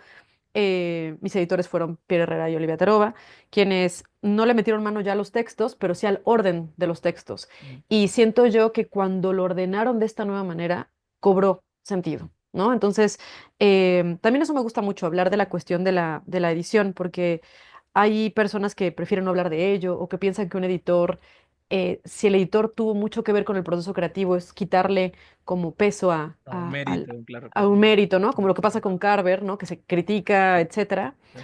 Speaker 2: mis editores fueron Pierre Herrera y Olivia Terova, quienes no le metieron mano ya a los textos, pero sí al orden de los textos.
Speaker 1: Mm.
Speaker 2: Y siento yo que cuando lo ordenaron de esta nueva manera, cobró sentido, ¿no? Entonces, también eso me gusta mucho, hablar de la cuestión de la edición, porque hay personas que prefieren no hablar de ello o que piensan que un editor, si el editor tuvo mucho que ver con el proceso creativo, es quitarle como peso a,
Speaker 1: A un
Speaker 2: a- al-
Speaker 1: mérito, claro,
Speaker 2: a
Speaker 1: claro.
Speaker 2: un mérito, ¿no? Como
Speaker 1: Mm,
Speaker 2: lo que pasa con Carver, ¿no? Que se critica, etcétera.
Speaker 1: sí.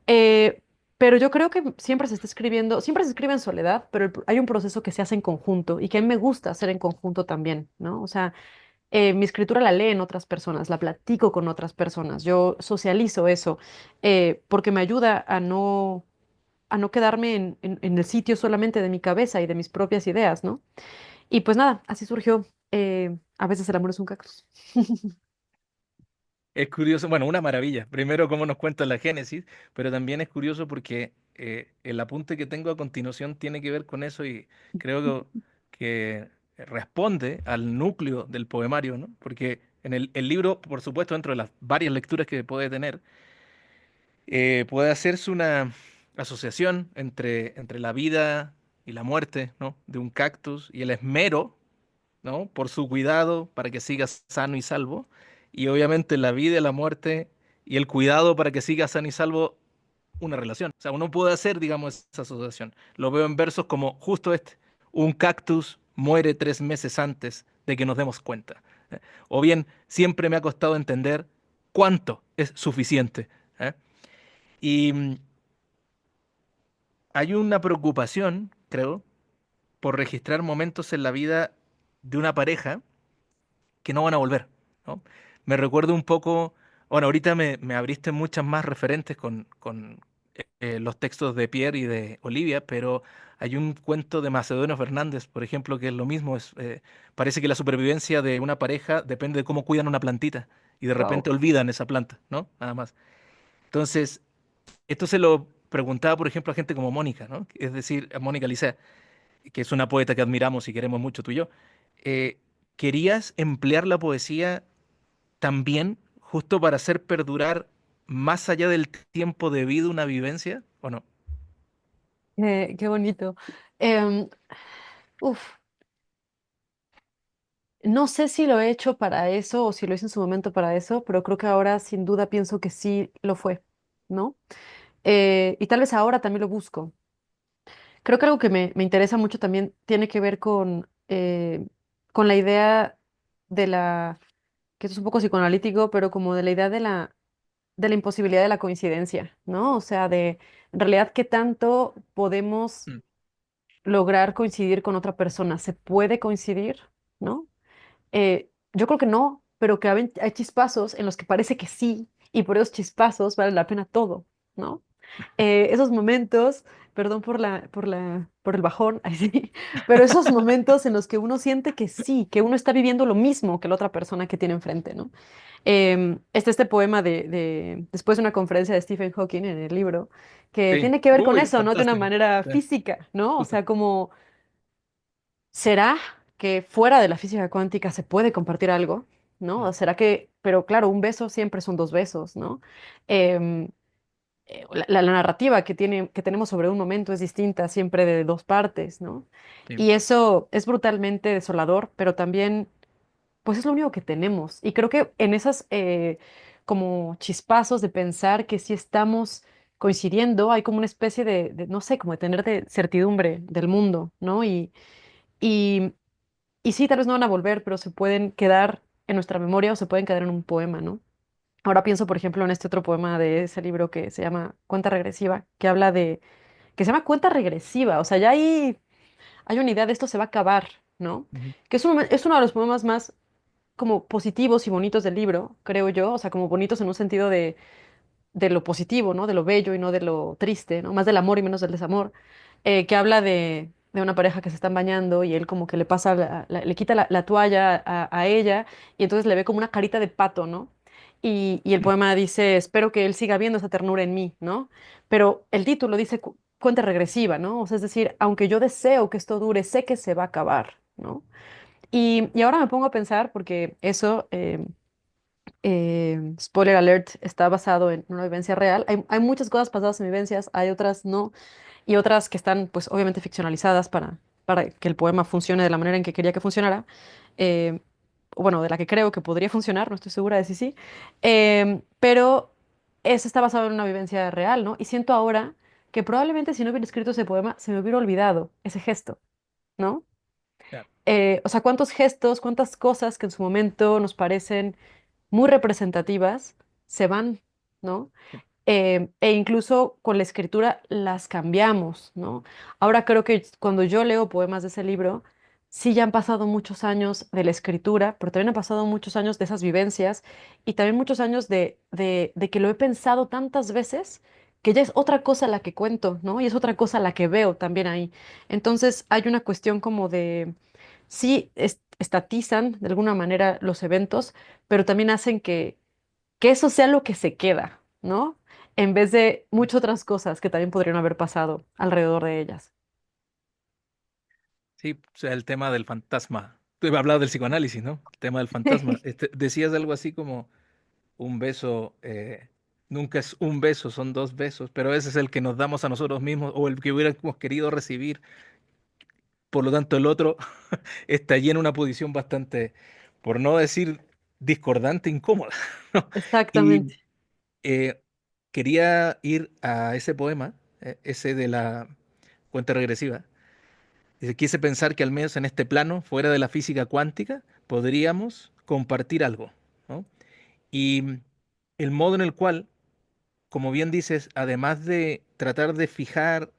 Speaker 2: Eh, pero yo creo que siempre se está escribiendo, siempre se escribe en soledad, pero hay un proceso que se hace en conjunto y que a mí me gusta hacer en conjunto también, ¿no? O sea, mi escritura la leen otras personas, la platico con otras personas, yo socializo eso, porque me ayuda a no quedarme en el sitio solamente de mi cabeza y de mis propias ideas, ¿no? Y pues nada, así surgió. A veces el amor es un cactus.
Speaker 1: Es curioso, bueno, una maravilla. Primero, cómo nos cuenta la Génesis, pero también es curioso porque el apunte que tengo a continuación tiene que ver con eso y creo que responde al núcleo del poemario, ¿no? Porque en el libro, por supuesto, dentro de las varias lecturas que puede tener, puede hacerse una asociación entre la vida y la muerte, ¿no? De un cactus y el esmero, ¿no? Por su cuidado para que siga sano y salvo. Y obviamente la vida y la muerte y el cuidado para que siga sano y salvo, una relación. O sea, uno puede hacer, digamos, esa asociación. Lo veo en versos como justo este. Un cactus muere 3 meses antes de que nos demos cuenta. ¿Eh? O bien, siempre me ha costado entender cuánto es suficiente. ¿Eh? Y hay una preocupación, creo, por registrar momentos en la vida de una pareja que no van a volver, ¿no? Me recuerdo un poco, bueno, ahorita me abriste muchas más referentes con los textos de Pierre y de Olivia, pero hay un cuento de Macedonio Fernández, por ejemplo, que es lo mismo, parece que la supervivencia de una pareja depende de cómo cuidan una plantita y de
Speaker 2: Wow.
Speaker 1: repente olvidan esa planta, ¿no? Nada más. Entonces, esto se lo preguntaba, por ejemplo, a gente como Mónica, ¿no? Es decir, a Mónica Licea, que es una poeta que admiramos y queremos mucho tú y yo. Eh, ¿Querías emplear la poesía también justo para hacer perdurar más allá del tiempo de vida una vivencia o no?
Speaker 2: Qué bonito. Em, uf, no sé si lo he hecho para eso o si lo hice en su momento para eso, pero creo que ahora sin duda pienso que sí lo fue, ¿no? Y tal vez ahora también lo busco. Creo que algo que me interesa mucho también tiene que ver con la idea de que esto es un poco psicoanalítico, pero como de la idea de la imposibilidad de la coincidencia, ¿no? O sea, en realidad, ¿qué tanto podemos
Speaker 1: Mm.
Speaker 2: lograr coincidir con otra persona? ¿Se puede coincidir? ¿No? Yo creo que no, pero que hay chispazos en los que parece que sí, y por esos chispazos vale la pena todo, ¿no? Esos momentos, perdón por el bajón, ahí sí, pero esos momentos en los que uno siente que sí, que uno está viviendo lo mismo que la otra persona que tiene enfrente, ¿no? Este poema después de una conferencia de Stephen Hawking en el libro, que
Speaker 1: Sí,
Speaker 2: tiene que ver con
Speaker 1: uy,
Speaker 2: eso, ¿no? De una
Speaker 1: fantástico.
Speaker 2: manera
Speaker 1: Sí,
Speaker 2: física, ¿no? O
Speaker 1: súper.
Speaker 2: sea, como ¿será que fuera de la física cuántica se puede compartir algo? ¿No?
Speaker 1: Mm,
Speaker 2: ¿O será que, pero claro, un beso siempre son 2 besos, ¿no? Em, la narrativa que tenemos sobre un momento es distinta siempre de 2 partes, ¿no?
Speaker 1: sí.
Speaker 2: Y eso es brutalmente desolador, pero también, pues es lo único que tenemos. Y creo que en esas como chispazos de pensar que sí estamos coincidiendo, hay como una especie no sé, como de tener de certidumbre del mundo, ¿no? Y, y sí, tal vez no van a volver, pero se pueden quedar en nuestra memoria o se pueden quedar en un poema, ¿no? Ahora pienso, por ejemplo, en este otro poema de ese libro que se llama Cuenta regresiva, que habla que se llama cuenta regresiva, o sea, ya hay una idea de esto se va a acabar, ¿no?
Speaker 1: Ujú.
Speaker 2: Que es uno de los poemas más como positivos y bonitos del libro, creo yo, o sea, como bonitos en un sentido de lo positivo, ¿no? De lo bello y no de lo triste, ¿no? Más del amor y menos del desamor, que habla de una pareja que se están bañando y él como que le pasa, le quita la toalla a ella y entonces le ve como una carita de pato, ¿no? Y el poema dice, espero que él siga viendo esa ternura en mí, ¿no? Pero el título dice cuenta regresiva, ¿no? O sea, es decir, aunque yo deseo que esto dure, sé que se va a acabar, ¿no? Y ahora me pongo a pensar, porque eso, spoiler alert, está basado en una vivencia real. Hay muchas cosas basadas en vivencias, hay otras no, y otras que están, pues, obviamente ficcionalizadas para que el poema funcione de la manera en que quería que funcionara. Eh, bueno, de la que creo que podría funcionar, no estoy segura de si sí. Pero eso está basado en una vivencia real, ¿no? Y siento ahora que probablemente si no hubiera escrito ese poema, se me hubiera olvidado ese gesto, ¿no?
Speaker 1: Ya.
Speaker 2: O sea, cuántos gestos, cuántas cosas que en su momento nos parecen muy representativas se van, ¿no? E incluso con la escritura las cambiamos, ¿no? Ahora creo que cuando yo leo poemas de ese libro, sí ya han pasado muchos años de la escritura, pero también han pasado muchos años de esas vivencias y también muchos años de que lo he pensado tantas veces que ya es otra cosa la que cuento, ¿no? Y es otra cosa la que veo también ahí. Entonces hay una cuestión como de, sí, estatizan de alguna manera los eventos, pero también hacen que eso sea lo que se queda, ¿no? En vez de muchas otras cosas que también podrían haber pasado alrededor de ellas.
Speaker 1: Sí, o sea, el tema del fantasma. Tú ibas a hablar del psicoanálisis, ¿no? El tema del fantasma. Decías algo así como un beso, nunca es un beso, son dos besos, pero ese es el que nos damos a nosotros mismos o el que hubiéramos querido recibir. Por lo tanto, el otro está allí en una posición bastante, por no decir discordante, incómoda, ¿no? Y
Speaker 2: Exactamente.
Speaker 1: eh, quería ir a ese poema, ese de la cuenta regresiva. Dice, quise pensar que al menos en este plano, fuera de la física cuántica, podríamos compartir algo, ¿no? Y el modo en el cual, como bien dices, además de tratar de fijar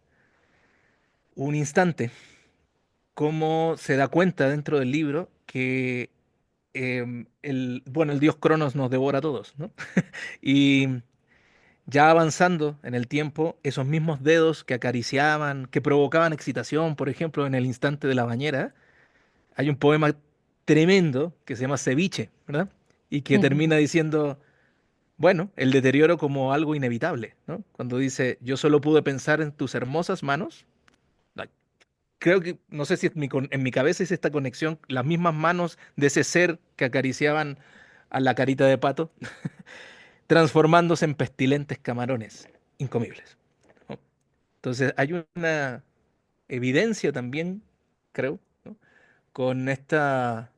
Speaker 1: un instante, cómo se da cuenta dentro del libro que bueno, el dios Cronos nos devora a todos, ¿no? Y ya avanzando en el tiempo, esos mismos dedos que acariciaban, que provocaban excitación, por ejemplo, en el instante de la bañera, hay un poema tremendo que se llama Ceviche, ¿verdad? Y que termina diciendo, bueno, el deterioro como algo inevitable, ¿no? Cuando dice, yo solo pude pensar en tus hermosas manos. Ay, creo que, no sé si en mi cabeza es esta conexión, las mismas manos de ese ser que acariciaban a la carita de pato, transformándose en pestilentes camarones incomibles, ¿no? Entonces hay una evidencia también, creo, ¿no? Con esta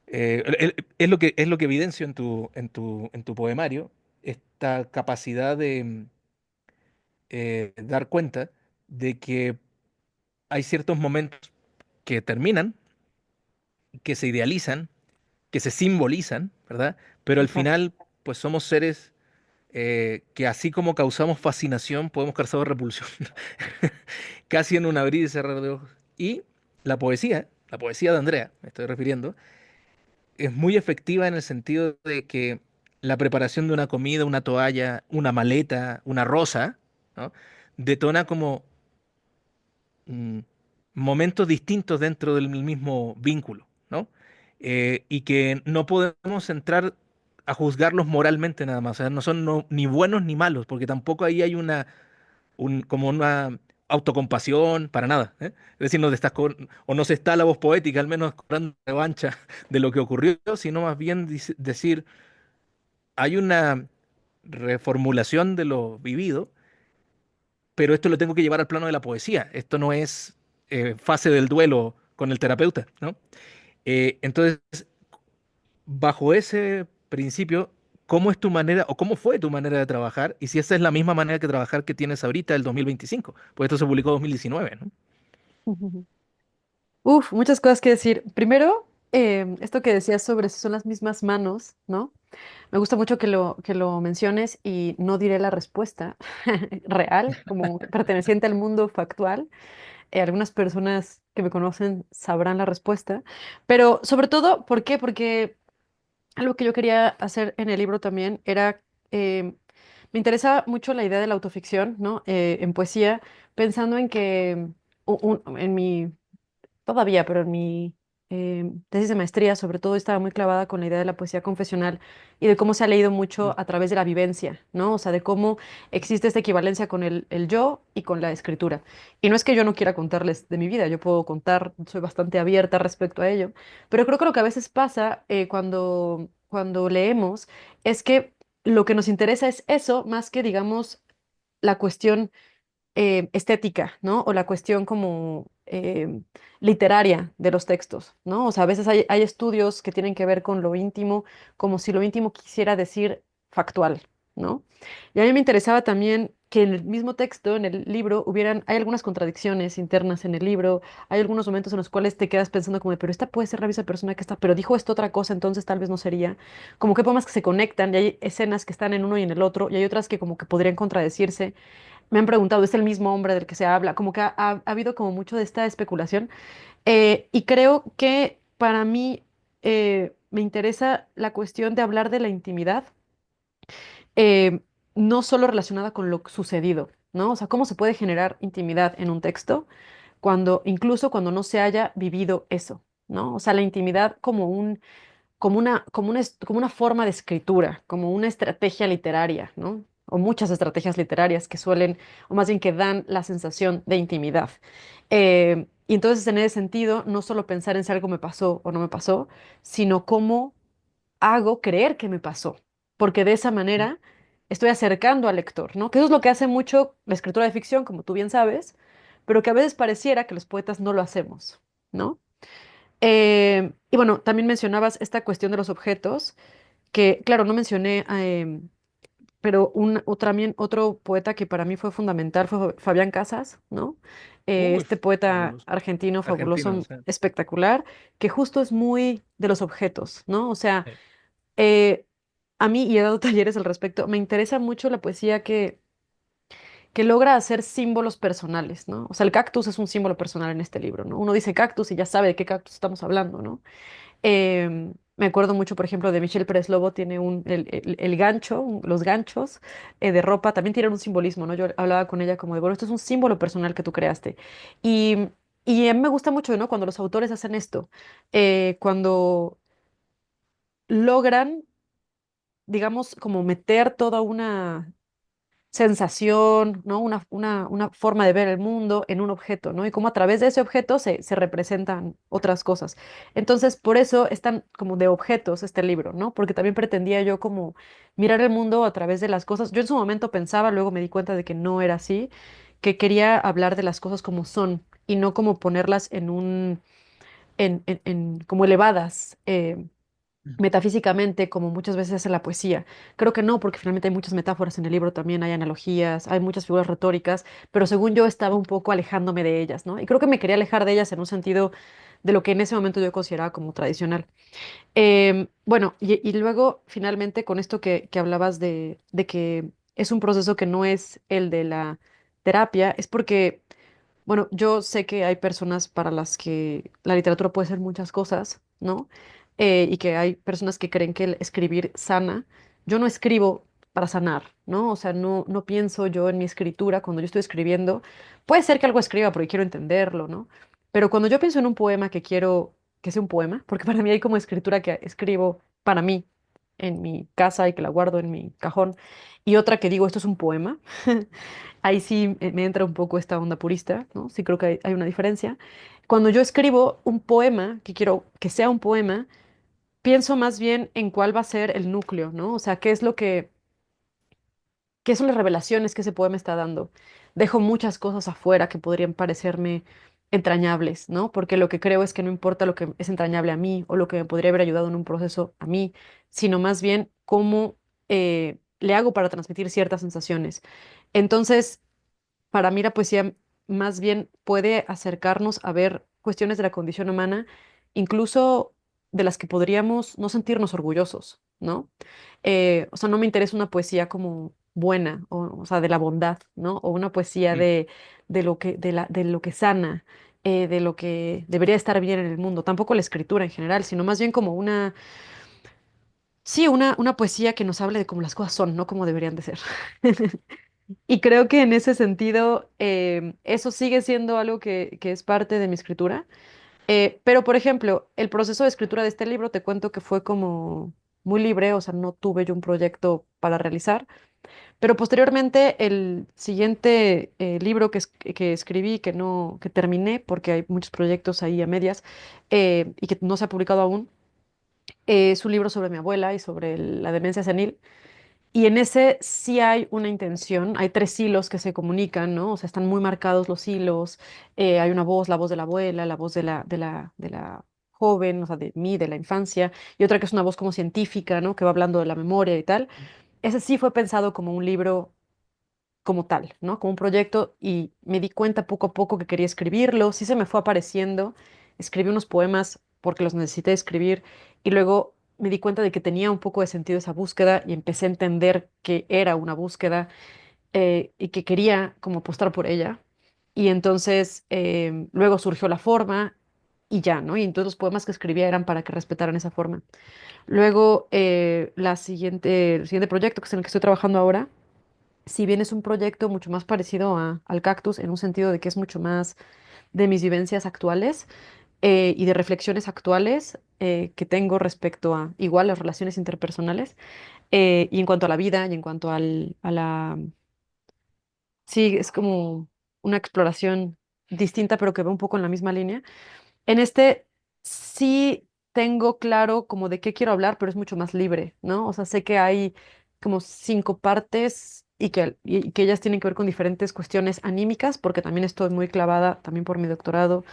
Speaker 1: es lo que evidencio en tu poemario, esta capacidad de dar cuenta de que hay ciertos momentos que terminan, que se idealizan, que se simbolizan, ¿verdad? Pero al
Speaker 2: Exacto.
Speaker 1: final, pues somos seres que así como causamos fascinación, podemos causar repulsión, casi en un abrir y cerrar de ojos. Y la poesía de Andrea, me estoy refiriendo, es muy efectiva en el sentido de que la preparación de una comida, una toalla, una maleta, una rosa, ¿no? Detona como mm, momentos distintos dentro del mismo vínculo, ¿no? Y que no podemos entrar a juzgarlos moralmente nada más, o sea, no son ni buenos ni malos, porque tampoco ahí hay como una autocompasión para nada, ¿eh? Es decir, o no se está la voz poética, al menos cobrando revancha de lo que ocurrió, sino más bien decir, hay una reformulación de lo vivido, pero esto lo tengo que llevar al plano de la poesía. Esto no es fase del duelo con el terapeuta, ¿no? Entonces, bajo ese principio, ¿cómo es tu manera o cómo fue tu manera de trabajar? Y si esa es la misma manera que trabajar que tienes ahorita, el 2025, pues esto se publicó en 2019, ¿no?
Speaker 2: Uf, muchas cosas que decir. Primero, esto que decías sobre si son las mismas manos, ¿no? Me gusta mucho que lo menciones y no diré la respuesta real, como perteneciente al mundo factual. Algunas personas que me conocen sabrán la respuesta, pero sobre todo, ¿por qué? Porque algo que yo quería hacer en el libro también era Me interesa mucho la idea de la autoficción, ¿no? En poesía, pensando en que en mi todavía, pero en mi tesis de maestría, sobre todo, estaba muy clavada con la idea de la poesía confesional y de cómo se ha leído mucho
Speaker 1: Mm,
Speaker 2: a través de la vivencia, ¿no? O sea, de cómo existe esta equivalencia con el yo y con la escritura. Y no es que yo no quiera contarles de mi vida, yo puedo contar, soy bastante abierta respecto a ello, pero creo que lo que a veces pasa cuando leemos es que lo que nos interesa es eso, más que, digamos, la cuestión estética, ¿no? O la cuestión como literaria de los textos, ¿no? O sea, a veces hay estudios que tienen que ver con lo íntimo, como si lo íntimo quisiera decir factual, ¿no? Y a mí me interesaba también que en el mismo texto, en el libro, hay algunas contradicciones internas en el libro, hay algunos momentos en los cuales te quedas pensando como, pero esta puede ser la misma persona que está, pero dijo esto otra cosa, entonces tal vez no sería. Como que hay poemas que se conectan y hay escenas que están en uno y en el otro, y hay otras que como que podrían contradecirse. Me han preguntado, ¿es el mismo hombre del que se habla? Como que ha habido como mucho de esta especulación. Y creo que para mí me interesa la cuestión de hablar de la intimidad, eh, no solo relacionada con lo sucedido, ¿no? O sea, cómo se puede generar intimidad en un texto incluso cuando no se haya vivido eso, ¿no? O sea, la intimidad como una forma de escritura, como una estrategia literaria, ¿no? O muchas estrategias literarias que suelen, o más bien que dan la sensación de intimidad. Y entonces, en ese sentido, no solo pensar en si algo me pasó o no me pasó, sino cómo hago creer que me pasó, porque de esa
Speaker 1: mm,
Speaker 2: manera estoy acercando al lector, ¿no? Que eso es lo que hace mucho la escritura de ficción, como tú bien sabes, pero que a veces pareciera que los poetas no lo hacemos, ¿no? Y bueno, también mencionabas esta cuestión de los objetos, que claro, no mencioné, pero también otro poeta que para mí fue fundamental fue Fabián Casas, ¿no?
Speaker 1: Uy,
Speaker 2: Este poeta
Speaker 1: fabuloso.
Speaker 2: argentino
Speaker 1: Argentino,
Speaker 2: fabuloso,
Speaker 1: sí.
Speaker 2: espectacular, que justo es muy de los objetos, ¿no? O sea,
Speaker 1: Sí.
Speaker 2: eh, a mí, y he dado talleres al respecto, me interesa mucho la poesía que logra hacer símbolos personales, ¿no? O sea, el cactus es un símbolo personal en este libro, ¿no? Uno dice cactus y ya sabe de qué cactus estamos hablando, ¿no? Me acuerdo mucho, por ejemplo, de Michelle Pérez Lobo, tiene el gancho, los ganchos de ropa, también tienen un simbolismo, ¿no? Yo hablaba con ella como de, bueno, esto es un símbolo personal que tú creaste. Y, y a mí me gusta mucho, ¿no? Cuando los autores hacen esto, cuando logran, digamos, como meter toda una sensación, ¿no? Una forma de ver el mundo en un objeto, ¿no? Y cómo a través de ese objeto se representan otras cosas. Entonces, por eso es tan como de objetos este libro, ¿no? Porque también pretendía yo como mirar el mundo a través de las cosas. Yo en su momento pensaba, luego me di cuenta de que no era así, que quería hablar de las cosas como son y no como ponerlas como elevadas.
Speaker 1: Mm.
Speaker 2: Metafísicamente, como muchas veces hace la poesía. Creo que no, porque finalmente hay muchas metáforas en el libro también, hay analogías, hay muchas figuras retóricas, pero según yo estaba un poco alejándome de ellas, ¿no? Y creo que me quería alejar de ellas en un sentido de lo que en ese momento yo consideraba como tradicional. Bueno, y luego finalmente con esto que hablabas de que es un proceso que no es el de la terapia, es porque bueno, yo sé que hay personas para las que la literatura puede ser muchas cosas, ¿no? Y que hay personas que creen que el escribir sana. Yo no escribo para sanar, ¿no? O sea, no pienso yo en mi escritura cuando yo estoy escribiendo. Puede ser que algo escriba porque quiero entenderlo, ¿no? Pero cuando yo pienso en un poema que quiero que sea un poema, porque para mí hay como escritura que escribo para mí en mi casa y que la guardo en mi cajón, y otra que digo, esto es un poema. Ahí sí me entra un poco esta onda purista, ¿no? Sí creo que hay una diferencia. Cuando yo escribo un poema, que quiero que sea un poema, pienso más bien en cuál va a ser el núcleo, ¿no? O sea, qué son las revelaciones que ese poema está dando. Dejo muchas cosas afuera que podrían parecerme entrañables, ¿no? Porque lo que creo es que no importa lo que es entrañable a mí o lo que me podría haber ayudado en un proceso a mí, sino más bien cómo le hago para transmitir ciertas sensaciones. Entonces, para mí la poesía más bien puede acercarnos a ver cuestiones de la condición humana, incluso de las que podríamos no sentirnos orgullosos, ¿no? O sea, no me interesa una poesía como buena, o sea, de la bondad, ¿no? O una poesía
Speaker 1: Mm.
Speaker 2: de lo que sana, de lo que debería estar bien en el mundo. Tampoco la escritura en general, sino más bien como Sí, una poesía que nos hable de cómo las cosas son, no como deberían de ser. Y creo que en ese sentido, eso sigue siendo algo que es parte de mi escritura. Pero, por ejemplo, el proceso de escritura de este libro, te cuento que fue como muy libre, o sea, no tuve yo un proyecto para realizar. Pero posteriormente, el siguiente libro que escribí, que terminé, porque hay muchos proyectos ahí a medias, y que no se ha publicado aún, es un libro sobre mi abuela y sobre la demencia senil. Y en ese sí hay una intención, hay tres hilos que se comunican, ¿no? O sea, están muy marcados los hilos, hay una voz, la voz de la abuela, la voz de la joven, o sea, de mí, de la infancia, y otra que es una voz como científica, ¿no? Que va hablando de la memoria y tal. Ese sí fue pensado como un libro como tal, ¿no? Como un proyecto y me di cuenta poco a poco que quería escribirlo, sí se me fue apareciendo, escribí unos poemas porque los necesité escribir y luego me di cuenta de que tenía un poco de sentido esa búsqueda y empecé a entender que era una búsqueda y que quería como apostar por ella. Y entonces luego surgió la forma y ya, ¿no? Y entonces los poemas que escribía eran para que respetaran esa forma. Luego, el siguiente proyecto, que es en el que estoy trabajando ahora, si bien es un proyecto mucho más parecido al Cactus, en un sentido de que es mucho más de mis vivencias actuales y de reflexiones actuales que tengo respecto a igual las relaciones interpersonales y en cuanto a la vida y en cuanto sí, es como una exploración distinta, pero que va un poco en la misma línea. En este sí tengo claro como de qué quiero hablar, pero es mucho más libre, ¿no? O sea, sé que hay como 5 partes y que ellas tienen que ver con diferentes cuestiones anímicas, porque también estoy muy clavada, también por mi doctorado,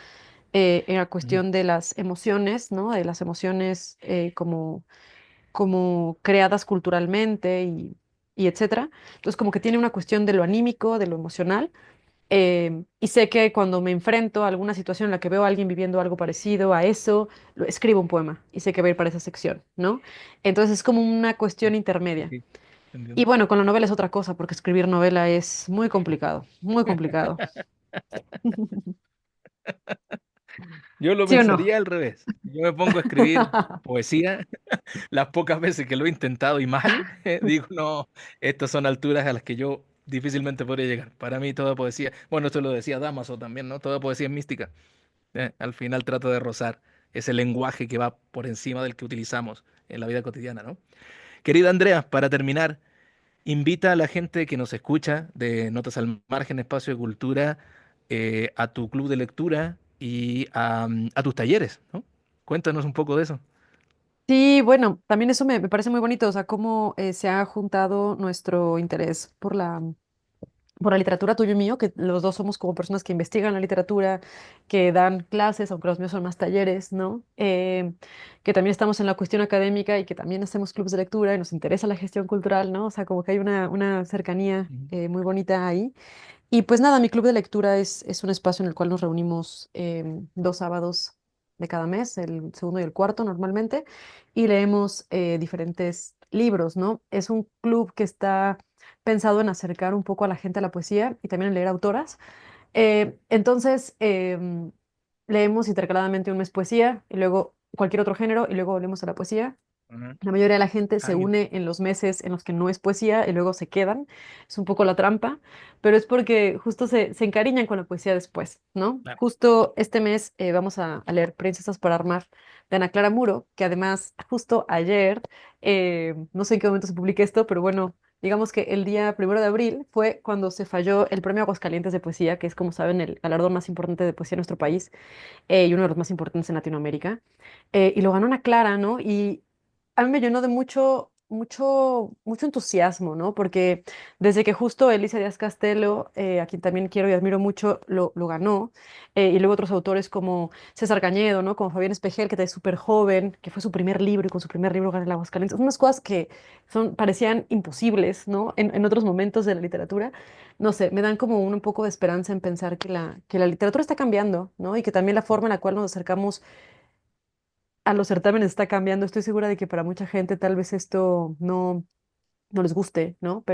Speaker 2: en la
Speaker 1: Ujú.
Speaker 2: cuestión de las emociones, ¿no? De las emociones como creadas culturalmente y etcétera. Entonces, como que tiene una cuestión de lo anímico, de lo emocional y sé que cuando me enfrento a alguna situación en la que veo a alguien viviendo algo parecido a eso, escribo un poema y sé que va a ir para esa sección, ¿no? Entonces es como una cuestión intermedia.
Speaker 1: Sí,
Speaker 2: Y
Speaker 1: entiendo.
Speaker 2: bueno, con la novela es otra cosa, porque escribir novela es muy complicado, muy complicado.
Speaker 1: Yo lo
Speaker 2: ¿Sí o no?
Speaker 1: pensaría al revés. Yo me pongo a escribir poesía, las pocas veces que lo he intentado y mal, digo, no, estas son alturas a las que yo difícilmente podría llegar. Para mí toda poesía, bueno, esto lo decía Damaso también, ¿no? Toda poesía es mística. Al final trato de rozar ese lenguaje que va por encima del que utilizamos en la vida cotidiana, ¿no? Querida Andrea, para terminar, invita a la gente que nos escucha de Notas al Margen, Espacio de Cultura, a tu club de lectura y a tus talleres, ¿no? Cuéntanos un poco de eso.
Speaker 2: Sí, bueno, también eso me parece muy bonito, o sea, cómo se ha juntado nuestro interés por la literatura tuyo y mío, que los dos somos como personas que investigan la literatura, que dan clases, aunque los míos son más talleres, ¿no? Que también estamos en la cuestión académica y que también hacemos clubes de lectura y nos interesa la gestión cultural, ¿no? O sea, como que hay una cercanía
Speaker 1: Ujú.
Speaker 2: muy bonita ahí. Y pues nada, mi club de lectura es un espacio en el cual nos reunimos 2 sábados de cada mes, el segundo y el cuarto normalmente, y leemos diferentes libros, ¿no? Es un club que está pensado en acercar un poco a la gente a la poesía y también en leer autoras. Entonces, leemos intercaladamente un mes poesía y luego cualquier otro género y luego volvemos a la poesía.
Speaker 1: Ujú.
Speaker 2: La mayoría de la gente se
Speaker 1: Ah,
Speaker 2: une en los meses en los que no es poesía y luego se quedan. Es un poco la trampa, pero es porque justo se encariñan con la poesía después, ¿no?
Speaker 1: claro.
Speaker 2: Justo este mes vamos a leer Princesas para Armar de Ana Clara Muro, que además justo ayer, no sé en qué momento se publique esto, pero bueno, digamos que el día 1 de abril fue cuando se falló el Premio Aguascalientes de Poesía, que es como saben el galardón más importante de poesía en nuestro país y uno de los más importantes en Latinoamérica. Y lo ganó Ana Clara, ¿no? Y a mí me llenó de mucho, mucho, mucho entusiasmo, ¿no? Porque desde que justo Elisa Díaz Castelo, a quien también quiero y admiro mucho, lo ganó, y luego otros autores como César Cañedo, ¿no? Como Fabián Espejel, que es súper joven, que fue su primer libro y con su primer libro gana el Aguascalientes. Unas cosas que parecían imposibles, ¿no? En otros momentos de la literatura. No sé, me dan como un poco de esperanza en pensar que la literatura está cambiando, ¿no? Y que también la forma en la cual nos acercamos a los certámenes está cambiando. Estoy segura de que para mucha gente tal vez esto no les guste, ¿no?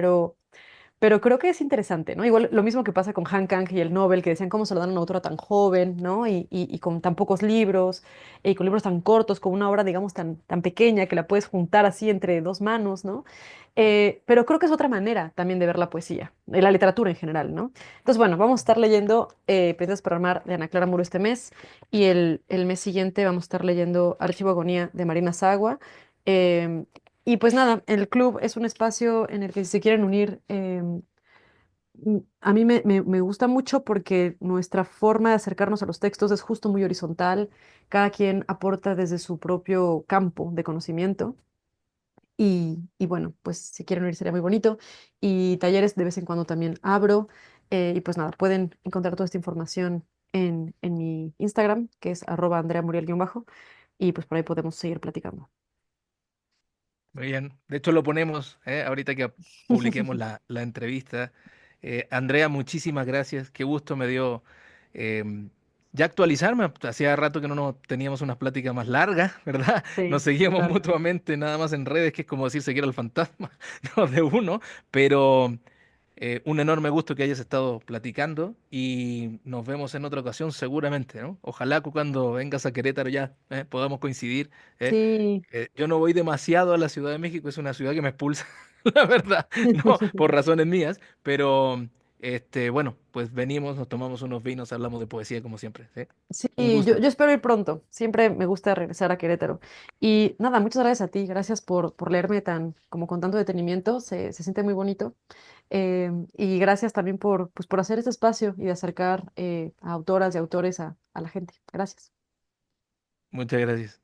Speaker 2: pero creo que es interesante, ¿no? Igual lo mismo que pasa con Han Kang y el Nobel, que decían cómo se lo dan a una autora tan joven, ¿no? Y con tan pocos libros, y con libros tan cortos, con una obra, digamos, tan pequeña que la puedes juntar así entre dos manos, ¿no? Pero creo que es otra manera también de ver la poesía, la literatura en general, ¿no? Entonces, bueno, vamos a estar leyendo Pendientes para Armar de Ana Clara Muro este mes, y el mes siguiente vamos a estar leyendo Archivo Agonía de Marina Sagua. em, y pues nada, el club es un espacio en el que si se quieren unir, a mí me gusta mucho porque nuestra forma de acercarnos a los textos es justo muy horizontal. Cada quien aporta desde su propio campo de conocimiento. Y bueno, pues si quieren unir sería muy bonito. Y talleres de vez en cuando también abro. Y pues nada, pueden encontrar toda esta información en mi Instagram, que es @andreamuriel_bajo. Y pues por ahí podemos seguir platicando.
Speaker 1: Muy bien. De hecho, lo ponemos, ahorita que publiquemos la entrevista. Andrea, muchísimas gracias. Qué gusto me dio em, ya actualizarme. Hacía rato que no nos teníamos unas pláticas más largas, ¿verdad? Nos
Speaker 2: Sí,
Speaker 1: seguíamos
Speaker 2: totalmente.
Speaker 1: mutuamente nada más en redes, que es como decir seguir al fantasma, ¿no? De uno. Pero un enorme gusto que hayas estado platicando y nos vemos en otra ocasión seguramente, ¿no? Ojalá que cuando vengas a Querétaro ya podamos coincidir. ¿eh?
Speaker 2: Sí.
Speaker 1: Yo no voy demasiado a la Ciudad de México, es una ciudad que me expulsa, la verdad, no, por razones mías, pero bueno, pues venimos, nos tomamos unos vinos, hablamos de poesía como siempre, ¿sí?
Speaker 2: Sí,
Speaker 1: Un
Speaker 2: yo,
Speaker 1: gusto.
Speaker 2: yo espero ir pronto. Siempre me gusta regresar a Querétaro. Y nada, muchas gracias a ti. Gracias por leerme tan, como con tanto detenimiento. Se siente muy bonito. Y gracias también pues, por hacer este espacio y de acercar a autoras y autores a la gente. Gracias.
Speaker 1: Muchas gracias.